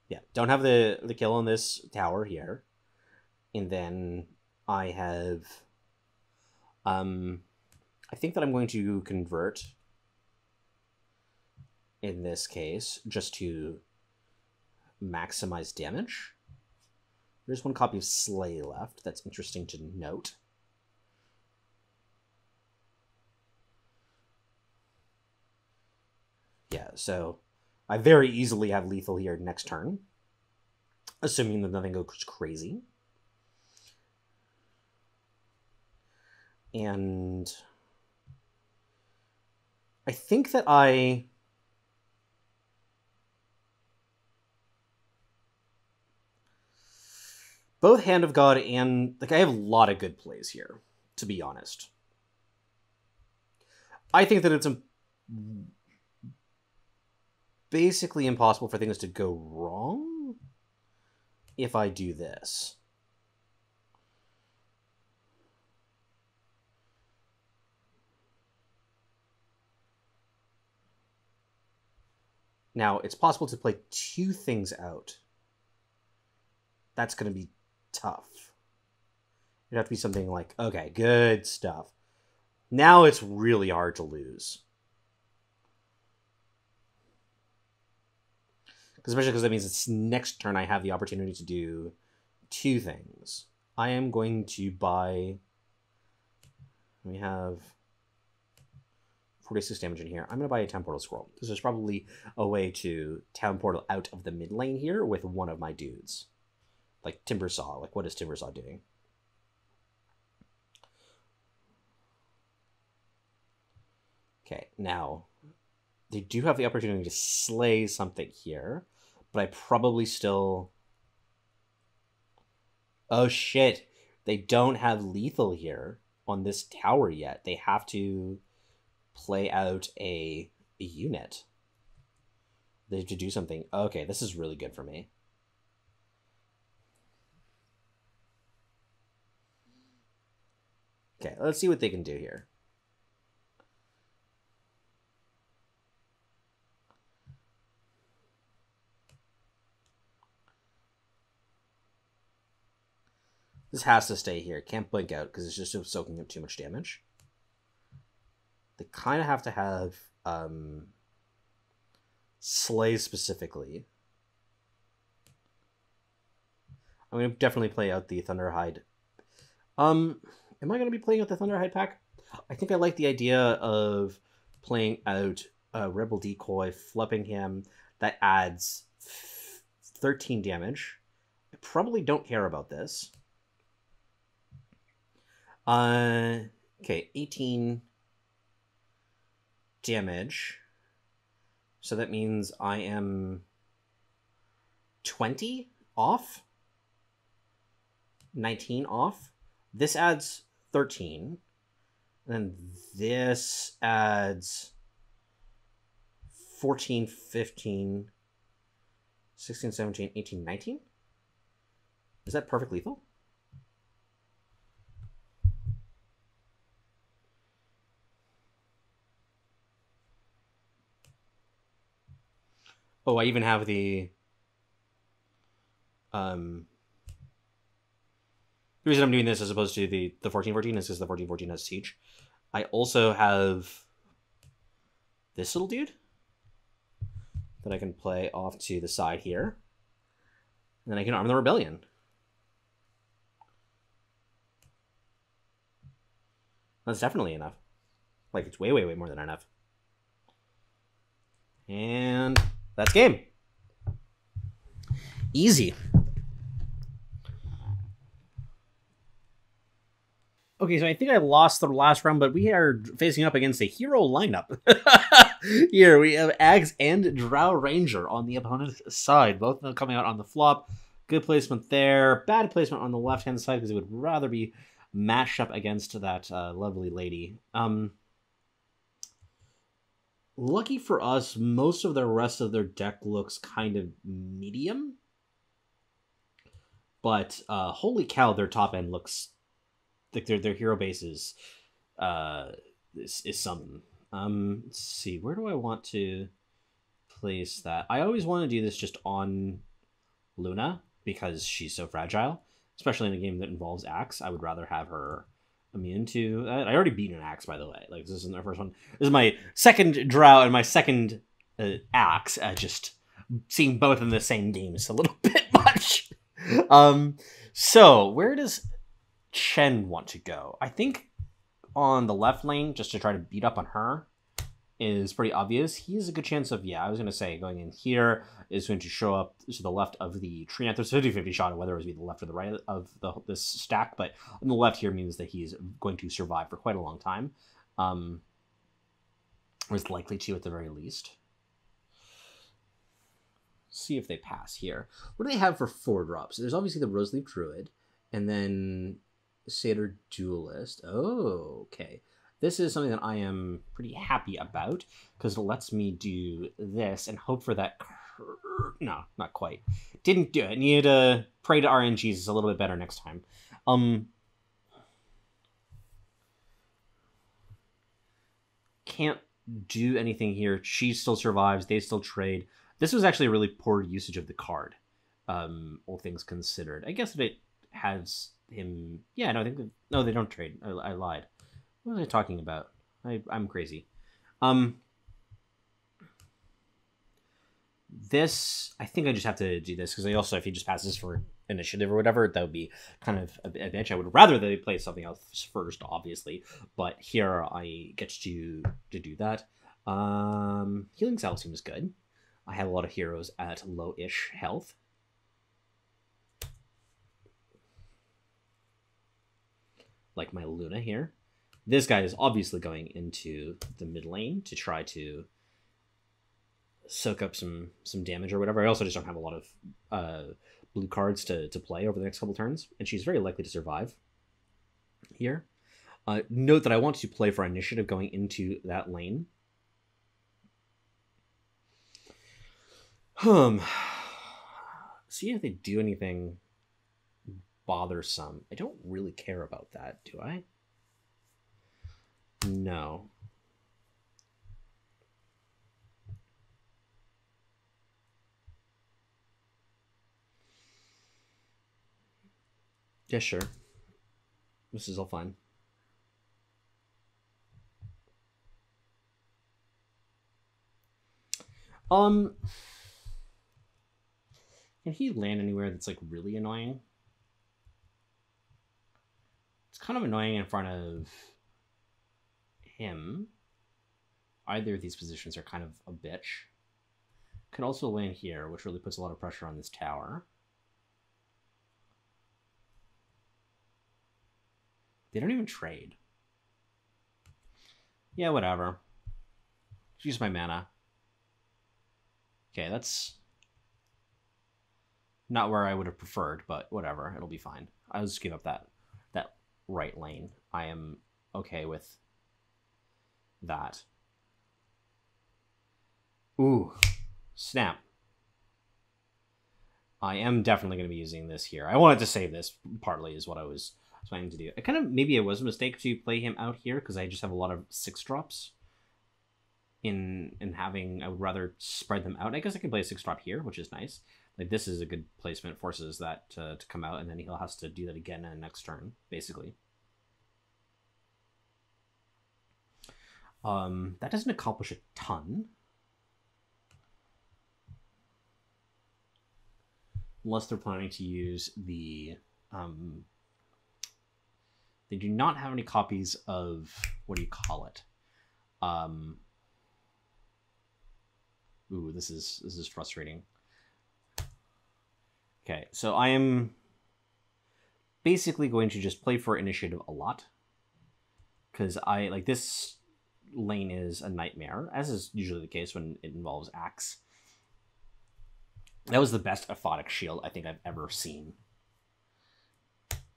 Yeah, don't have the kill on this tower here. And then I have... I think that I'm going to convert in this case, just to maximize damage. There's 1 copy of Slay left. That's interesting to note. Yeah, so I very easily have lethal here next turn, assuming that nothing goes crazy. And I think that both Hand of God and... like, I have a lot of good plays here, to be honest. I think that it's basically impossible for things to go wrong if I do this. Now, it's possible to play 2 things out. That's going to be tough. It'd have to be something like, okay, good stuff. Now it's really hard to lose. Especially because that means it's next turn I have the opportunity to do 2 things. I am going to buy... we have 46 damage in here. I'm going to buy a Town Portal Scroll. This is probably a way to Town Portal out of the mid lane here with one of my dudes. Like Timbersaw. Like, what is Timbersaw doing? Okay, now, they do have the opportunity to slay something here, but I probably still... Oh, shit. They don't have lethal here on this tower yet. They have to play out a unit. They have to do something. Okay, this is really good for me. Okay, let's see what they can do here. This has to stay here. Can't blink out because it's just soaking up too much damage. They kind of have to have Slay specifically. I'm going to definitely play out the Thunderhide. Am I going to be playing out the Thunderhide pack? I think I like the idea of playing out Rebel Decoy, flipping him. That adds 13 damage. I probably don't care about this. Okay, 18 damage. So that means I am 20 off. 19 off. This adds 13. And then this adds 14, 15, 16, 17, 18, 19? Is that perfect lethal? Oh, I even have the reason I'm doing this as opposed to the 1414 is because the 1414 has siege. I also have this little dude that I can play off to the side here. And then I can arm the rebellion. That's definitely enough. Like, it's way, way, way more than enough. And that's game. Easy. Okay, so I think I lost the last round, but we are facing up against a hero lineup. Here, we have Ags and Drow Ranger on the opponent's side. Both of them coming out on the flop. Good placement there. Bad placement on the left-hand side because it would rather be matched up against that lovely lady. Lucky for us, most of the rest of their deck looks kind of medium. But holy cow, their top end looks like their hero base is something. Let's see, where do I want to place that? I always want to do this just on Luna because she's so fragile, especially in a game that involves Axe. I would rather have her immune to... I already beat an Axe, by the way. Like, this isn't our first one. This is my second Drow and my second Axe. Just seeing both in the same game is a little bit much. So, where does Chen want to go? I think on the left lane, just to try to beat up on her, is pretty obvious. He has a good chance of, yeah, I was going to say, going in here is going to show up to the left of the tree. Now, there's a 50-50 shot of whether it was the left or the right of this stack, but on the left here means that he's going to survive for quite a long time. Or is likely to at the very least. See if they pass here. What do they have for 4 drops? There's obviously the Roseleaf Druid, and then Satyr Duelist. Oh, okay. This is something that I am pretty happy about, because it lets me do this and hope for that... No, not quite. Didn't do it. Needed to pray to RNGs is a little bit better next time. Can't do anything here. She still survives. They still trade. This was actually a really poor usage of the card, all things considered. I guess that it has him... Yeah, no, I think... No, they don't trade. I lied. What was I talking about? I'm crazy. This, I think I just have to do this, because I also, if he just passes for initiative or whatever, that would be kind of a bitch. I would rather they play something else first, obviously, but here I get to do that. Healing Salve seems good. I have a lot of heroes at low-ish health. Like my Luna here. This guy is obviously going into the mid lane to try to soak up some damage or whatever. I also just don't have a lot of blue cards to play over the next couple turns, and she's very likely to survive here. Note that I want to play for initiative going into that lane. See if they do anything bothersome. I don't really care about that, do I? No. Yeah, sure. This is all fine. Can he land anywhere that's like really annoying? It's kind of annoying in front of him. Either of these positions are kind of a bitch. Could also land here, which really puts a lot of pressure on this tower. They don't even trade. Yeah, whatever. Use my mana. Okay, that's not where I would have preferred, but whatever. It'll be fine. I'll just give up that right lane. I am okay with that. Ooh, snap. I am definitely going to be using this here. I wanted to save this partly is what I was planning to do. I kind of, maybe it was a mistake to play him out here because I just have a lot of 6-drops in having, I would rather spread them out. I guess I can play a 6-drop here, which is nice. Like this is a good placement, forces that to come out, and then he'll have to do that again in the next turn, basically. That doesn't accomplish a ton. Unless they're planning to use the... they do not have any copies of... What do you call it? Ooh, this is frustrating. Okay, so I am basically going to just play for initiative a lot. Because I, like, this lane is a nightmare, as is usually the case when it involves Axe. That was the best aphotic shield I think I've ever seen.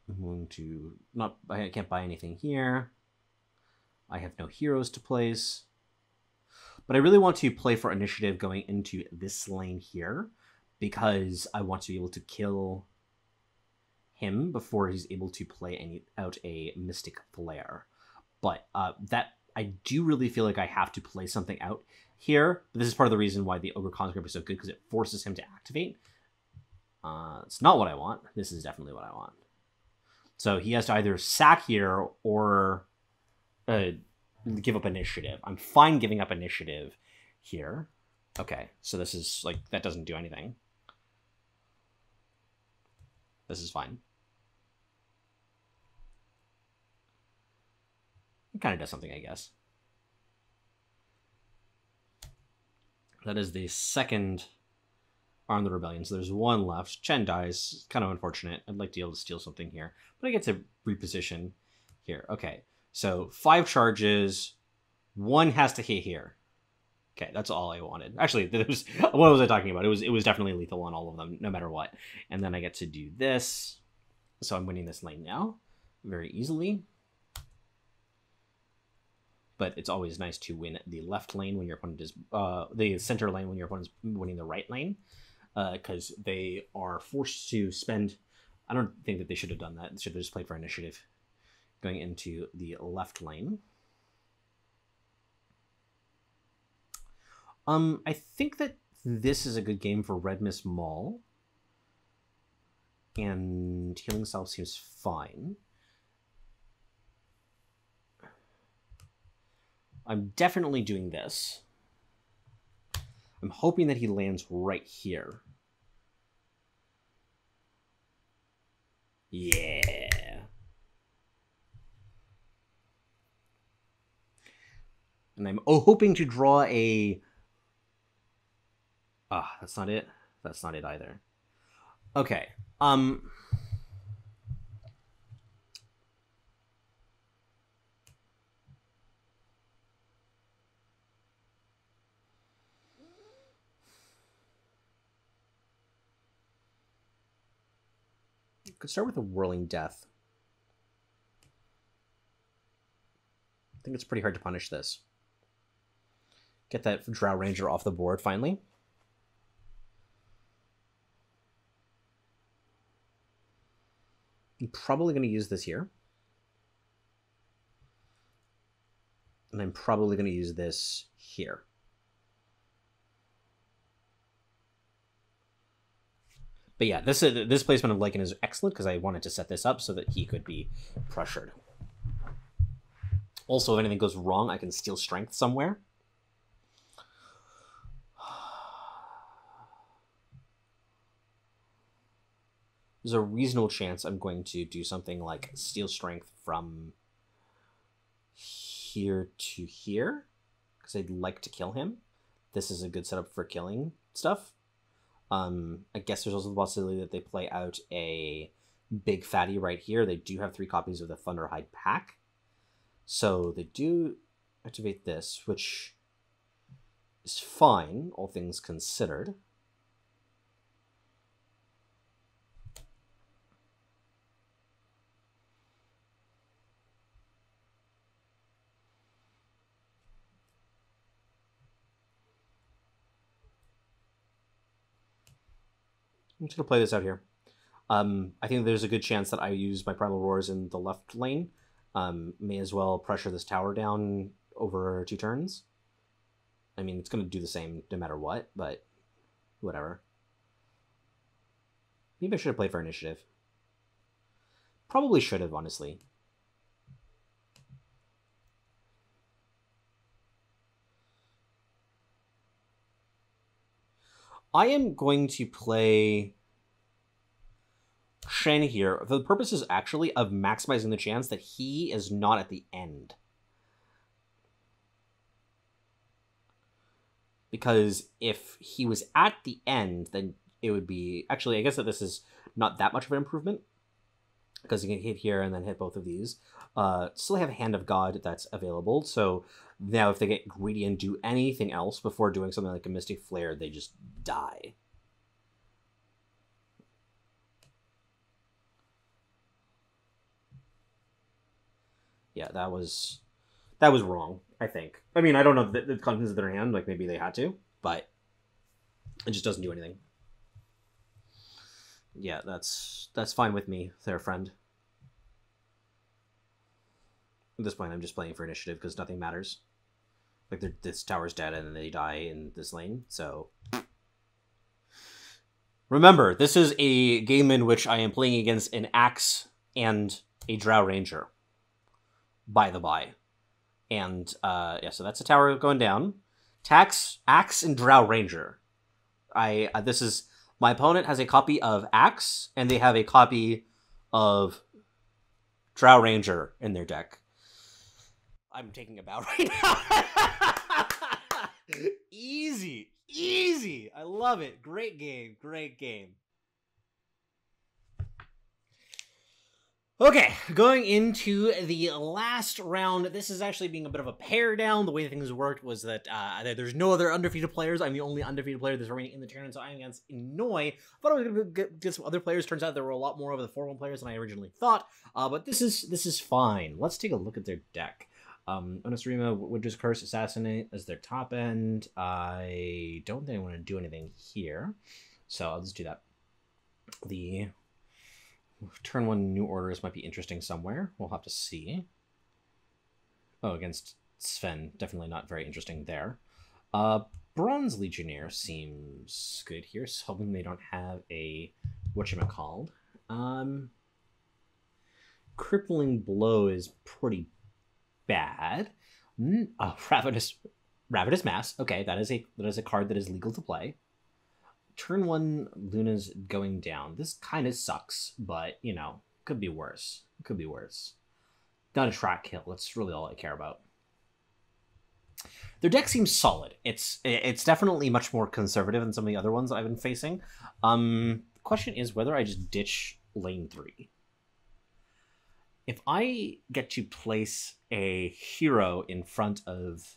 I'm going to not... I can't buy anything here. I have no heroes to place. But I really want to play for initiative going into this lane here, because I want to be able to kill him before he's able to play out a Mystic Flare. But that I do really feel like I have to play something out here. But this is part of the reason why the Ogre Conscript is so good, because it forces him to activate. It's not what I want. This is definitely what I want. So he has to either sack here or give up initiative. I'm fine giving up initiative here. Okay, so this is like, that doesn't do anything. This is fine. It kind of does something, I guess. That is the second Arm the Rebellion. So there's one left. Chen dies. Kind of unfortunate. I'd like to be able to steal something here, but I get to reposition here. Okay, so 5 charges. 1 has to hit here. Okay, that's all I wanted. Actually, what was I talking about? It was definitely lethal on all of them, no matter what. And then I get to do this. So I'm winning this lane now very easily. But it's always nice to win the left lane when your opponent is... the center lane when your opponent's winning the right lane. Because they are forced to spend... I don't think that they should have done that. They should have just played for initiative going into the left lane. I think that this is a good game for Red Mist Maul. And Healing Salve seems fine. I'm definitely doing this. I'm hoping that he lands right here. Yeah. And I'm hoping to draw a... Ah, that's not it. That's not it either. Okay. Could start with a Whirling Death. I think it's pretty hard to punish this. Get that Drow Ranger off the board finally. I'm probably going to use this here. And I'm probably going to use this here. But yeah, this placement of Lycan is excellent because I wanted to set this up so that he could be pressured. Also, if anything goes wrong, I can steal strength somewhere. There's a reasonable chance I'm going to do something like steal strength from here to here, because I'd like to kill him. This is a good setup for killing stuff. I guess there's also the possibility that they play out a big fatty right here. They do have 3 copies of the Thunderhide pack. So they do activate this, which is fine, all things considered. I'm just going to play this out here. I think there's a good chance that I use my Primal Roars in the left lane. May as well pressure this tower down over 2 turns. I mean, it's going to do the same no matter what, but whatever. Maybe I should have played for initiative. Probably should have, honestly. I am going to play Shen here for the purposes actually of maximizing the chance that he is not at the end. Because if he was at the end, then it would be... Actually, I guess that this is not that much of an improvement, because you can hit here and then hit both of these. Still have Hand of God that's available, so now if they get greedy and do anything else before doing something like a Mystic Flare, they just die. Yeah, that was wrong, I think. I mean, I don't know the contents of their hand, like maybe they had to, but it just doesn't do anything. Yeah, that's fine with me, there, friend. At this point, I'm just playing for initiative because nothing matters. Like, this tower's dead and then they die in this lane, so... Remember, this is a game in which I am playing against an Axe and a Drow Ranger. By the by. And, yeah, so that's a tower going down. Axe and Drow Ranger. This is... My opponent has a copy of Axe, and they have a copy of Drow Ranger in their deck. I'm taking a bow right now. Easy. Easy. I love it. Great game. Great game. Okay, going into the last round. This is actually being a bit of a pair down. The way things worked was that there's no other undefeated players. I'm the only undefeated player that's remaining in the tournament, so I'm against Inouye. Thought I was going to get some other players. Turns out there were a lot more of the 4-1 players than I originally thought, but this is fine. Let's take a look at their deck. Onosrima, Witch's Curse, Assassinate as their top end. I don't think I want to do anything here, so I'll just do that. The turn 1 new orders might be interesting somewhere. We'll have to see. Oh, against Sven, definitely not very interesting there. Bronze Legionnaire seems good here, so hoping they don't have a whatchamacalled. Crippling Blow is pretty bad. Ravenous Mass. Okay, that is a card that is legal to play. Turn 1 Luna's going down. This kind of sucks, but, you know, Could be worse. Could be worse. Not a track kill. That's really all I care about. Their deck seems solid. It's definitely much more conservative than some of the other ones that I've been facing. The question is whether I just ditch lane 3. If I get to place a hero in front of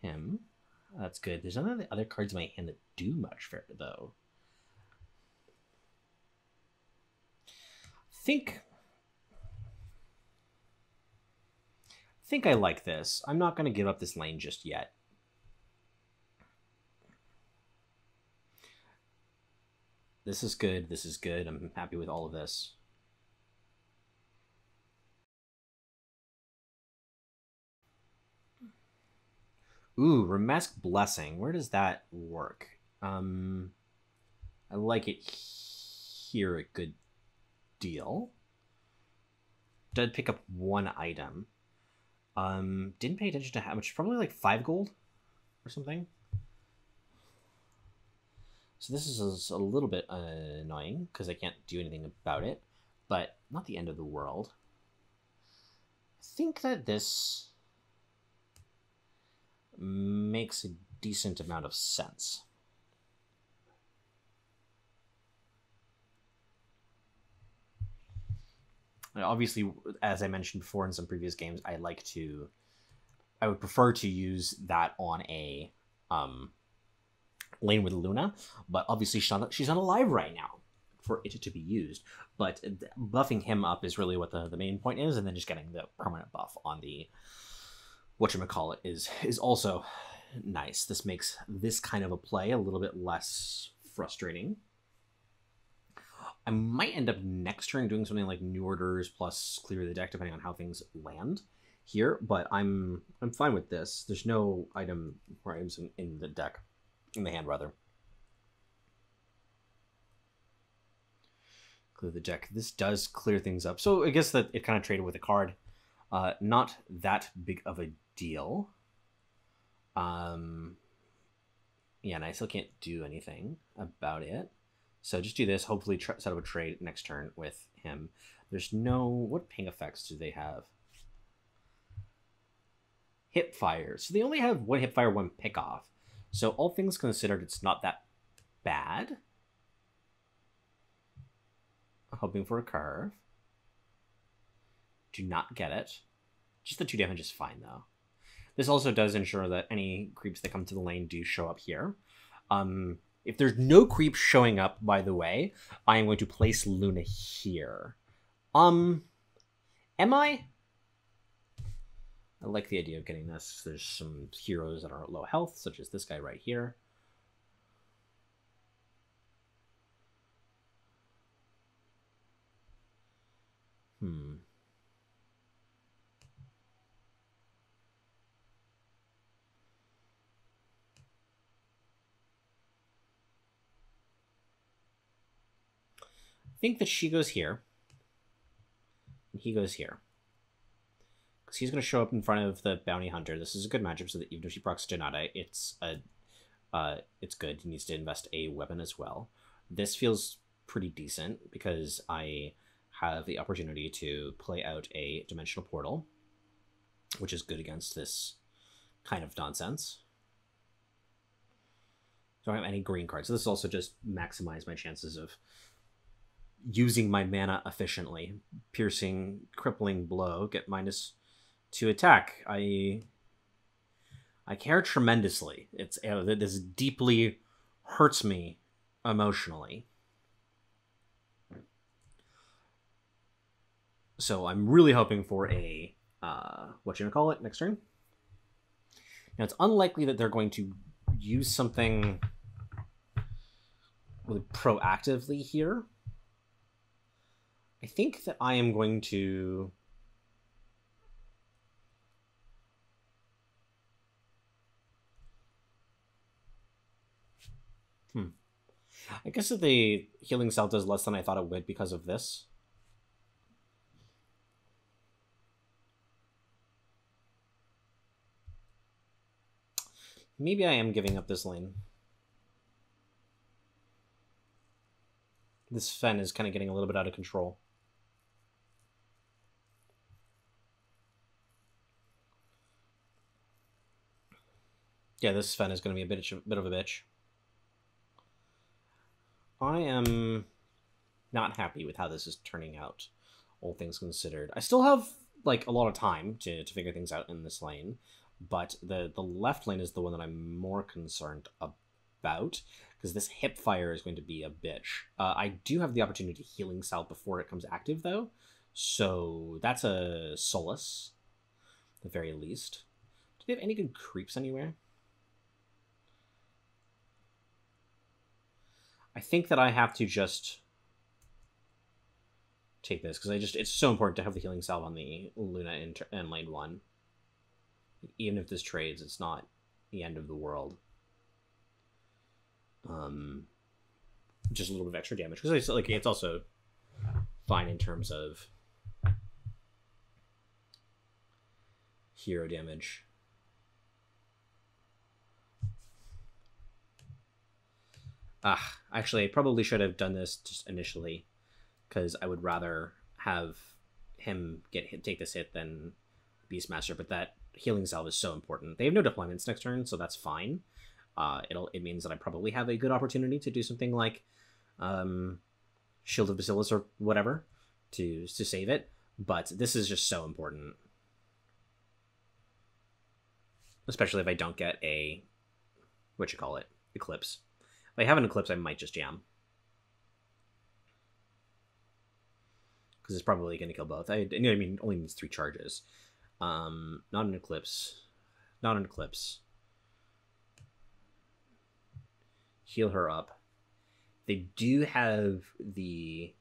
him, that's good. There's none of the other cards in my hand that do much for it, though. I think I like this. I'm not going to give up this lane just yet. This is good. This is good. I'm happy with all of this. Ooh, Remask Blessing. Where does that work? I like it here a good deal. Did pick up 1 item. Didn't pay attention to how much. Probably like 5 gold or something. So this is a little bit annoying because I can't do anything about it, but not the end of the world. I think that this makes a decent amount of sense. Obviously, as I mentioned before in some previous games, I would prefer to use that on a lane with Luna, but obviously she's not alive right now for it to be used. But buffing him up is really what the main point is, and then just getting the permanent buff on the whatchamacallit is also nice. This makes this kind of a play a little bit less frustrating. I might end up next turn doing something like New Orders plus clear the deck, depending on how things land here, but I'm fine with this. There's no item or items in the deck, in the hand rather. Clear the deck. This does clear things up, so I guess that it kind of traded with a card. Not that big of a deal. Yeah, and I still can't do anything about it. So just do this, hopefully set up a trade next turn with him. There's no... What ping effects do they have? Hip fire. So they only have 1 hip fire, 1 pick off. So all things considered, it's not that bad. Hoping for a curve. Do not get it. Just the 2 damage is fine, though. This also does ensure that any creeps that come to the lane do show up here. If there's no creep showing up, by the way, I am going to place Luna here. Am I? I like the idea of getting this. There's some heroes that are at low health, such as this guy right here. I think that she goes here, and he goes here. Because he's going to show up in front of the bounty hunter. This is a good matchup, so that even if she procs Donata, it's good. He needs to invest a weapon as well. This feels pretty decent, because I have the opportunity to play out a dimensional portal, which is good against this kind of nonsense. Don't have any green cards, so this also just maximizes my chances of using my mana efficiently. Piercing, crippling blow, get -2 attack. I care tremendously. This deeply hurts me emotionally. So I'm really hoping for a whatchamacallit next turn. Now it's unlikely that they're going to use something really proactively here. I think that I am going to... I guess that the healing cell does less than I thought it would because of this. Maybe I am giving up this lane. This Fen is kind of getting a little bit out of control. Yeah, this Sven is going to be a bit of a bitch. I am not happy with how this is turning out, all things considered. I still have like a lot of time to figure things out in this lane, but the left lane is the one that I'm more concerned about, because this hip fire is going to be a bitch. I do have the opportunity to healing salve before it comes active though, so that's a solace at the very least. Do they have any good creeps anywhere? I think that I have to just take this because it's so important to have the healing salve on the Luna in lane 1. Even if this trades, it's not the end of the world. Just a little bit of extra damage because like it's also fine in terms of hero damage. Actually, I probably should have done this just initially, because I would rather have him take this hit than Beastmaster. But that healing salve is so important. They have no deployments next turn, so that's fine. It means that I probably have a good opportunity to do something like Shield of Bacillus or whatever to save it. But this is just so important, especially if I don't get a eclipse. If I have an eclipse, I might just jam, because it's probably going to kill both. I mean, only needs 3 charges. Not an eclipse. Not an eclipse. Heal her up. They do have the...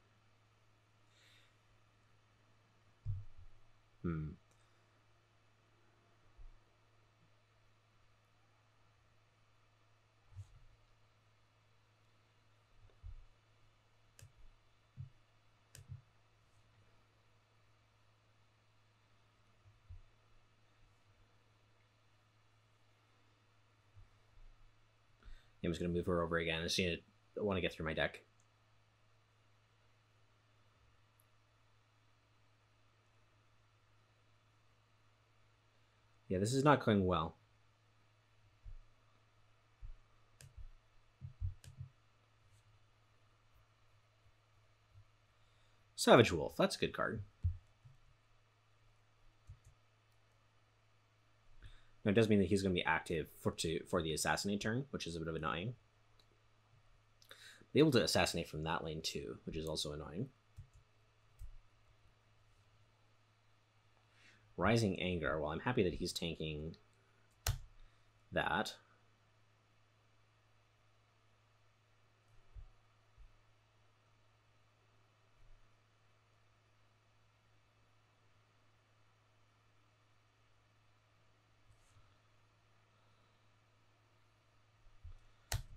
I'm just going to move her over again. I want to get through my deck. Yeah, this is not going well. Savage Wolf, that's a good card. Now, it does mean that he's going to be active for the assassinate turn, which is a bit of annoying. Be able to assassinate from that lane too, which is also annoying. Rising Anger. Well, I'm happy that he's tanking that.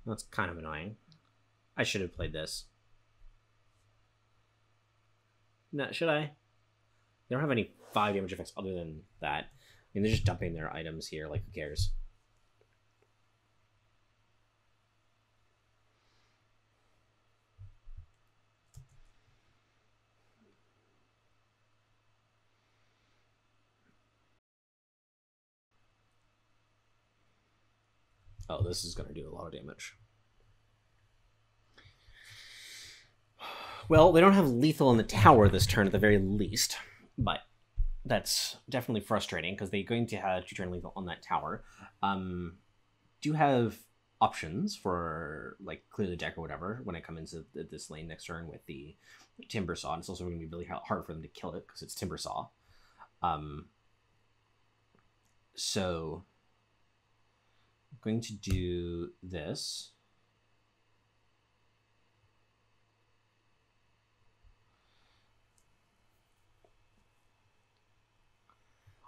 That's kind of annoying. I should have played this. No, should I? They don't have any 5 damage effects other than that. I mean, they're just dumping their items here, like, who cares? Oh, this is going to do a lot of damage. Well, they don't have lethal in the tower this turn at the very least, but that's definitely frustrating because they're going to have to turn lethal on that tower. Do have options for like clear the deck or whatever when I come into this lane next turn with the Timber Saw. And it's also going to be really hard for them to kill it because it's Timber Saw. So I'm going to do this.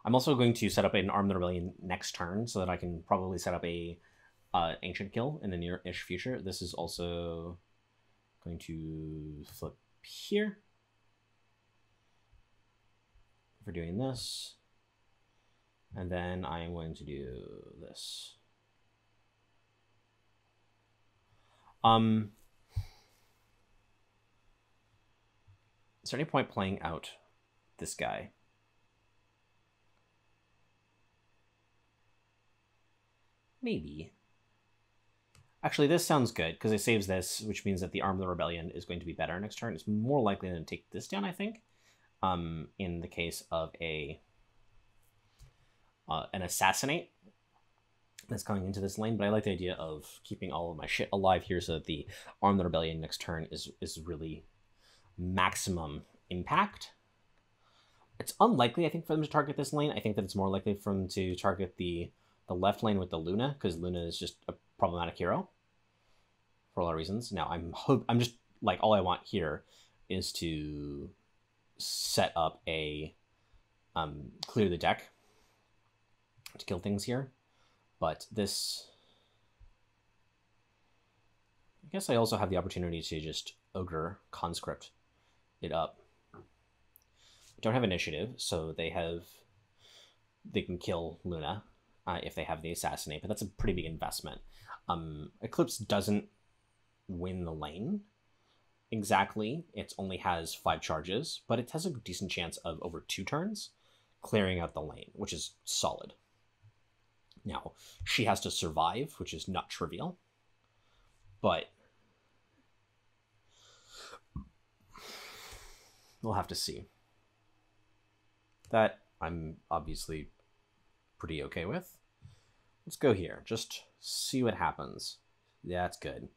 I'm also going to set up an Arm the Rebellion next turn so that I can probably set up a Ancient Kill in the near-ish future. This is also going to flip here for doing this. And then I am going to do this. Is there any point playing out this guy? Maybe. Actually, this sounds good, because it saves this, which means that the Arm of the Rebellion is going to be better next turn. It's more likely than to take this down, I think, in the case of an Assassinate that's coming into this lane. But I like the idea of keeping all of my shit alive here so that the Arm of the Rebellion next turn is really maximum impact. It's unlikely, I think, for them to target this lane. I think that it's more likely for them to target the left lane with the Luna, because Luna is just a problematic hero for a lot of reasons. Now, I'm just, like, all I want here is to set up a clear the deck to kill things here. But this, I guess I also have the opportunity to just Ogre Conscript it up. Don't have initiative, so they can kill Luna if they have the Assassinate, but that's a pretty big investment. Eclipse doesn't win the lane exactly. It only has 5 charges, but it has a decent chance of over 2 turns clearing out the lane, which is solid. Now, she has to survive, which is not trivial, but we'll have to see. That I'm obviously pretty okay with. Let's go here. Just see what happens. Yeah, that's good.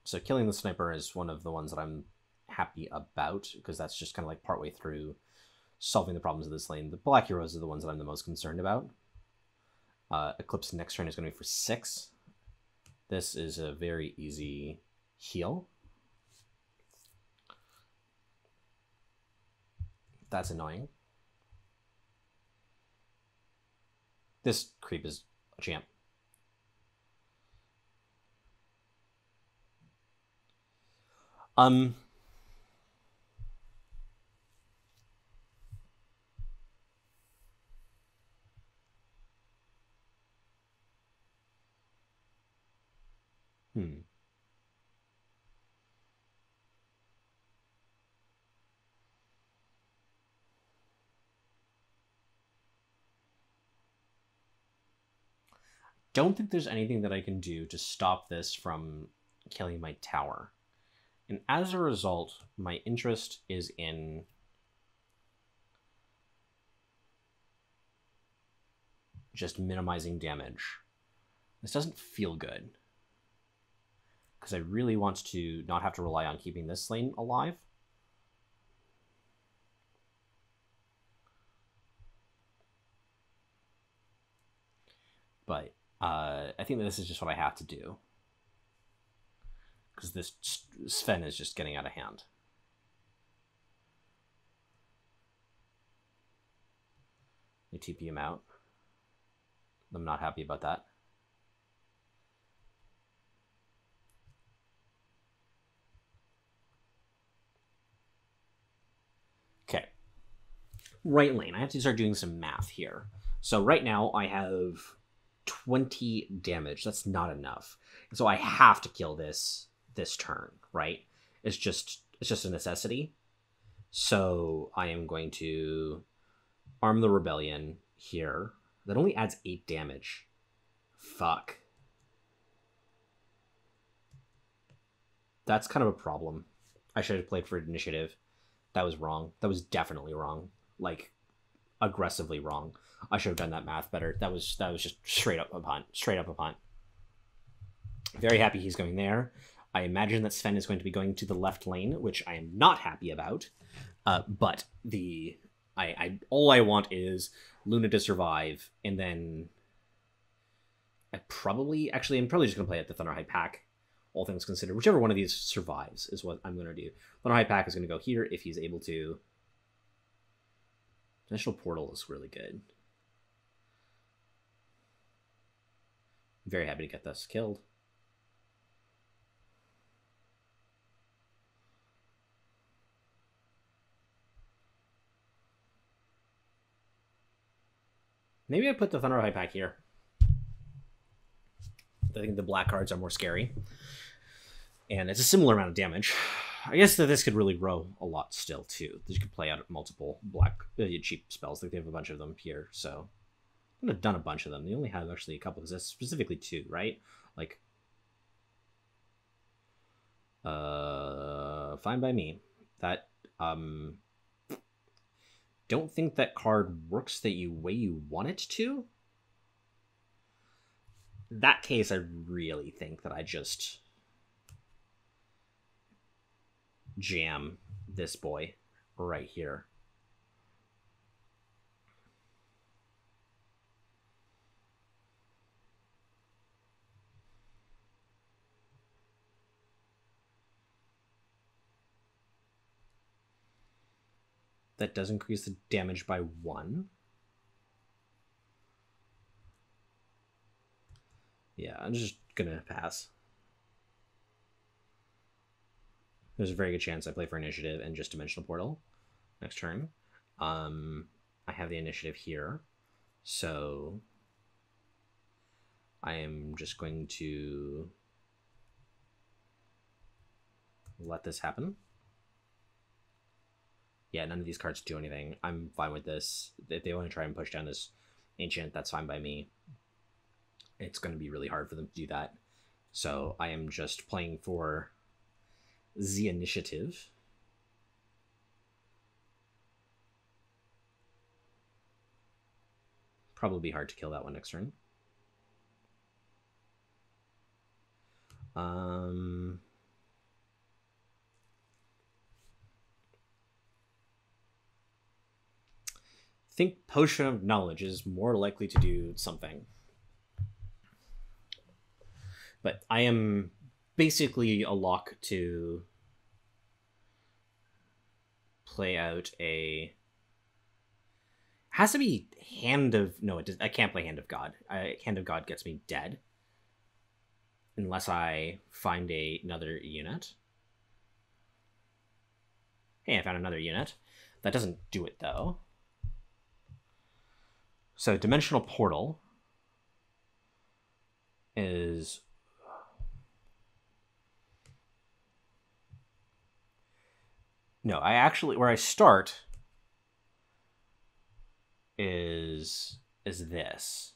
So killing the sniper is one of the ones that I'm happy about, because that's just kind of like partway through solving the problems of this lane. The black heroes are the ones that I'm the most concerned about. Eclipse next turn is going to be for 6. This is a very easy heal. That's annoying. This creep is a champ. Don't think there's anything that I can do to stop this from killing my tower. And as a result, my interest is in just minimizing damage. This doesn't feel good, because I really want to not have to rely on keeping this lane alive. But I think that this is just what I have to do, because this Sven is just getting out of hand. They TP him out. I'm not happy about that. Okay. Right lane. I have to start doing some math here. So right now I have 20 damage. That's not enough. And so I have to kill this turn, right? It's just a necessity. So I am going to Arm the Rebellion here. That only adds 8 damage. Fuck. That's kind of a problem. I should have played for initiative. That was wrong. That was definitely wrong. Like, aggressively wrong. I should have done that math better. That was just straight up a punt. Straight up a punt. Very happy he's going there. I imagine that Sven is going to be going to the left lane, which I am not happy about. But all I want is Luna to survive, and then I'm probably just going to play at the Thunderhide Pack, all things considered. Whichever one of these survives is what I'm going to do. Thunderhide Pack is going to go here if he's able to. Initial Portal is really good. I'm very happy to get this killed. Maybe I put the Thunderhide Pack here. I think the black cards are more scary. And it's a similar amount of damage. I guess that this could really grow a lot still, too. This could play out multiple black cheap spells. Like they have a bunch of them here, so I would have done a bunch of them. They only have actually a couple, because that's specifically 2, right? Like, fine by me. That, don't think that card works the way you want it to. In that case, I really think that I just jam this boy right here. That does increase the damage by 1. Yeah, I'm just gonna pass. There's a very good chance I play for initiative and just Dimensional Portal next turn. I have the initiative here, so I am just going to let this happen. Yeah, none of these cards do anything. I'm fine with this. If they want to try and push down this Ancient, that's fine by me. It's going to be really hard for them to do that. So I am just playing for the initiative. Probably be hard to kill that one next turn. Think Potion of Knowledge is more likely to do something. But I am basically a lock to play out a... Has to be Hand of... No, it does... I can't play Hand of God. Hand of God gets me dead. Unless I find another unit. Hey, I found another unit. That doesn't do it, though. So, Dimensional Portal is... No, I actually... Where I start is this.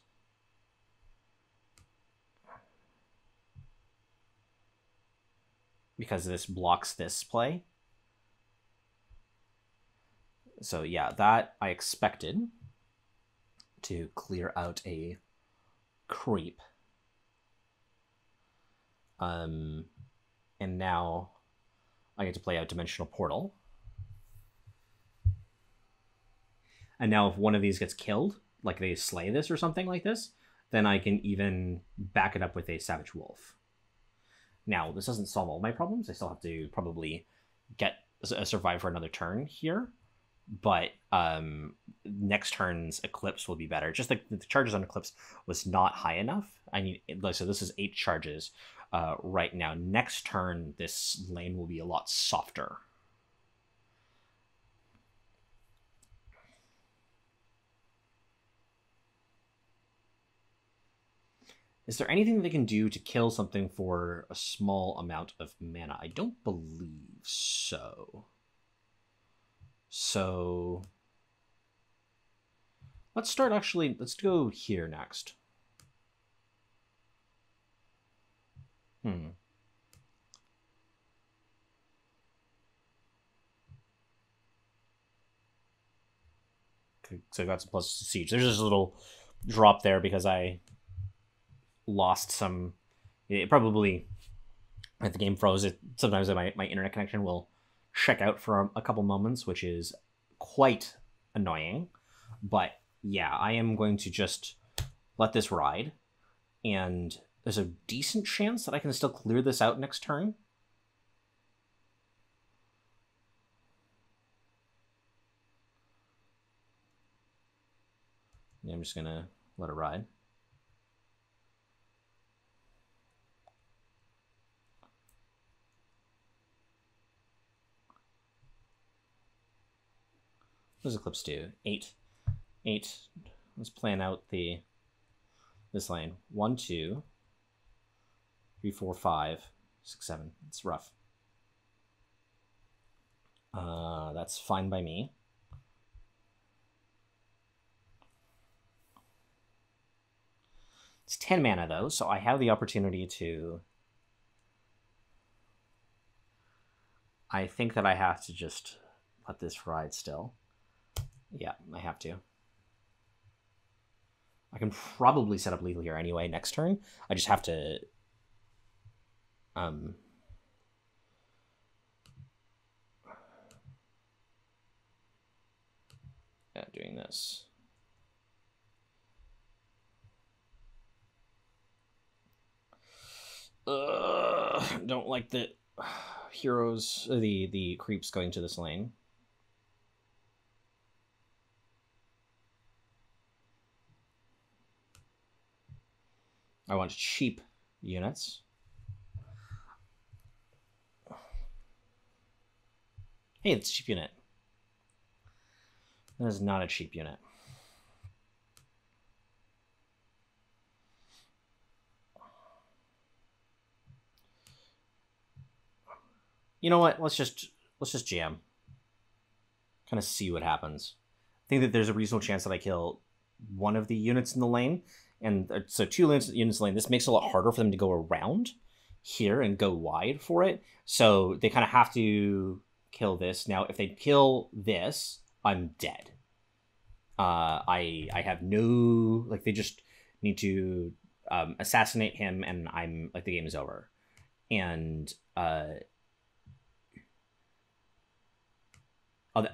Because this blocks this play. So yeah, that I expected to clear out a creep. And now I get to play out Dimensional Portal. And now if one of these gets killed, like they slay this or something like this, then I can even back it up with a Savage Wolf. Now, this doesn't solve all my problems. I still have to probably get a survive for another turn here. But next turn's Eclipse will be better. Just the charges on Eclipse was not high enough. I need... So this is 8 charges right now. Next turn, this lane will be a lot softer. Is there anything they can do to kill something for a small amount of mana? I don't believe so. So let's start actually, let's go here next. Okay, so I got some plus siege. There's just a little drop there because I lost some... It probably, if the game froze, sometimes my internet connection will check out for a couple moments, which is quite annoying. But yeah, I am going to just let this ride, and there's a decent chance that I can still clear this out next turn. Yeah, I'm just gonna let it ride. What does Eclipse do? 8. Let's plan out this lane. 1, 2, 3, 4, 5, 6, 7. It's rough. That's fine by me. It's 10 mana, though, so I have the opportunity to... I think that I have to just let this ride still. Yeah, I have to. I can probably set up lethal here anyway next turn. I just have to... Yeah, doing this. Don't like the heroes, the creeps going to this lane. I want cheap units. Hey, it's a cheap unit. That is not a cheap unit. You know what? Let's just jam. Kind of see what happens. I think that there's a reasonable chance that I kill one of the units in the lane, and so 2 units in the lane. This makes it a lot harder for them to go around here and go wide for it. So they kind of have to kill this. Now, if they kill this, I'm dead. I have no, like, they just need to assassinate him, and I'm like, the game is over. And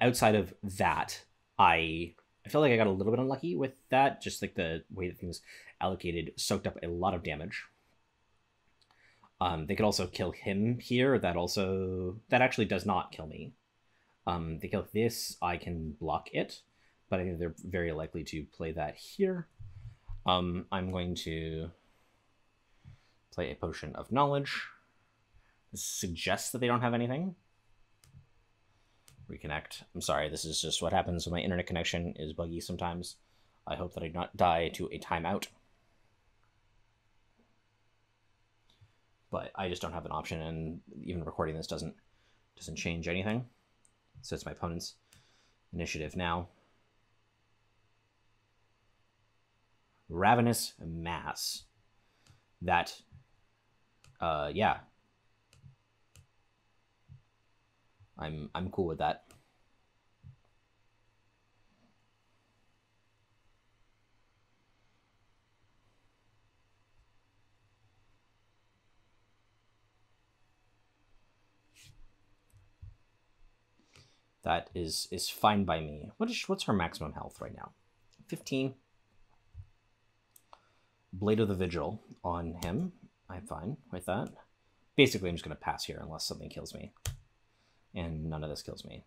outside of that, I feel like I got a little bit unlucky with that. Just like the way that things allocated soaked up a lot of damage. They could also kill him here. That actually does not kill me. They kill this, I can block it, but I think they're very likely to play that here. I'm going to play a Potion of Knowledge. This suggests that they don't have anything. Reconnect. I'm sorry, this is just what happens when my internet connection is buggy sometimes. I hope that I not die to a timeout. But I just don't have an option, and even recording this doesn't change anything. So it's my opponent's initiative now. Ravenous Mass. That, yeah. I'm cool with that. That is fine by me. What's her maximum health right now? 15. Blade of the Vigil on him. I'm fine with that. Basically, I'm just going to pass here unless something kills me. And none of this kills me.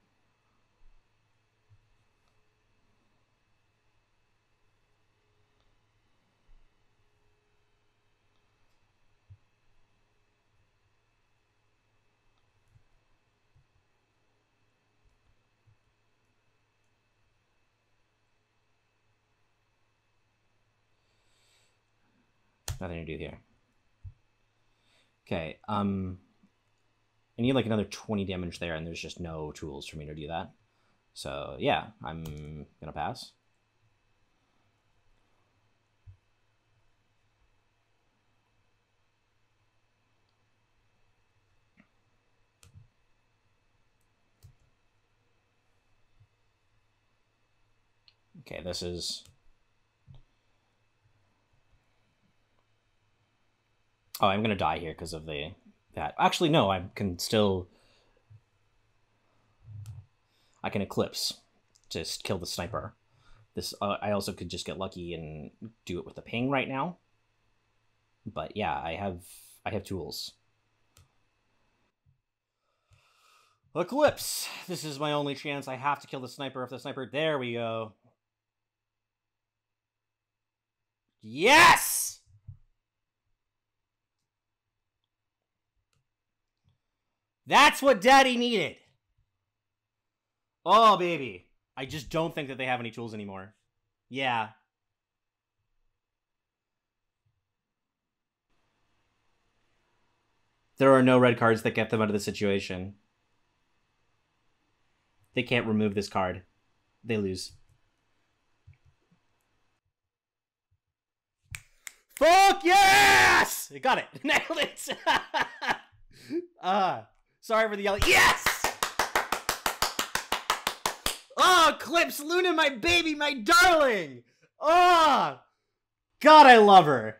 Nothing to do here. Okay, I need like another 20 damage there, and there's just no tools for me to do that. So yeah, I'm gonna pass. Okay, this is... Oh, I'm gonna die here because of that. Actually, no, I can still... I can Eclipse. Just kill the sniper. This I also could just get lucky and do it with the ping right now. But yeah, I have tools. Eclipse! This is my only chance. I have to kill the sniper. If the sniper... There we go. Yes! That's what Daddy needed. Oh, baby. I just don't think that they have any tools anymore. Yeah. There are no red cards that get them out of the situation. They can't remove this card. They lose. Fuck yes! I got it. Nailed it. Sorry for the yelling. Yes! Oh, Clips Luna, my baby, my darling. Oh, God, I love her.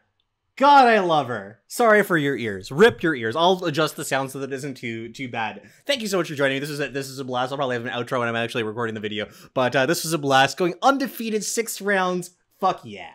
God, I love her. Sorry for your ears. Rip your ears. I'll adjust the sound so that it isn't too bad. Thank you so much for joining me. This is a blast. I'll probably have an outro when I'm actually recording the video. But this was a blast. Going undefeated 6 rounds. Fuck yeah.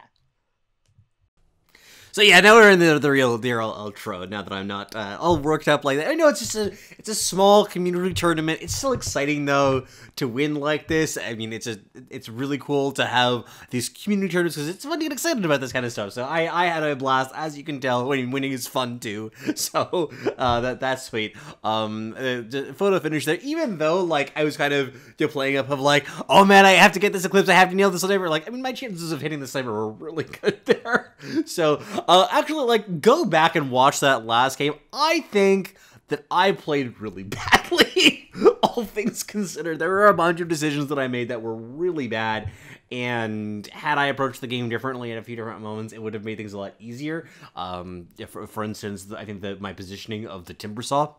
So yeah, now we're in the real outro. Now that I'm not all worked up like that. I know it's a small community tournament. It's still exciting though to win like this. I mean, it's really cool to have these community tournaments because it's fun to get excited about this kind of stuff. So I had a blast, as you can tell. Winning is fun too. So that's sweet. Photo finish there. Even though like I was kind of playing up of like, oh man, I have to get this Eclipse. I have to nail this sniper. Like, I mean, my chances of hitting the sniper were really good there. So. Actually, like, go back and watch that last game. I think that I played really badly, all things considered. There were a bunch of decisions that I made that were really bad, and had I approached the game differently at a few different moments, it would have made things a lot easier. For instance, I think that my positioning of the Timber Saw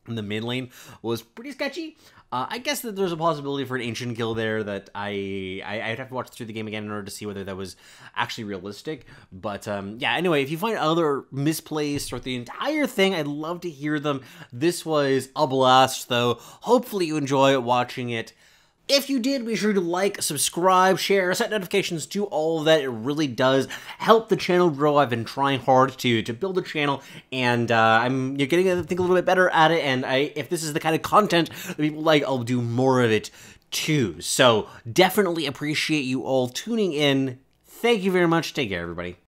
in the mid lane was pretty sketchy. I guess that there's a possibility for an ancient kill there that I'd have to watch through the game again in order to see whether that was actually realistic. But yeah, anyway, if you find other misplays throughout the entire thing, I'd love to hear them. This was a blast, though. Hopefully you enjoy watching it. If you did, be sure to like, subscribe, share, set notifications to all of that. It really does help the channel grow. I've been trying hard to build a channel, and you're getting to think a little bit better at it. And if this is the kind of content that people like, I'll do more of it too. So definitely appreciate you all tuning in. Thank you very much. Take care, everybody.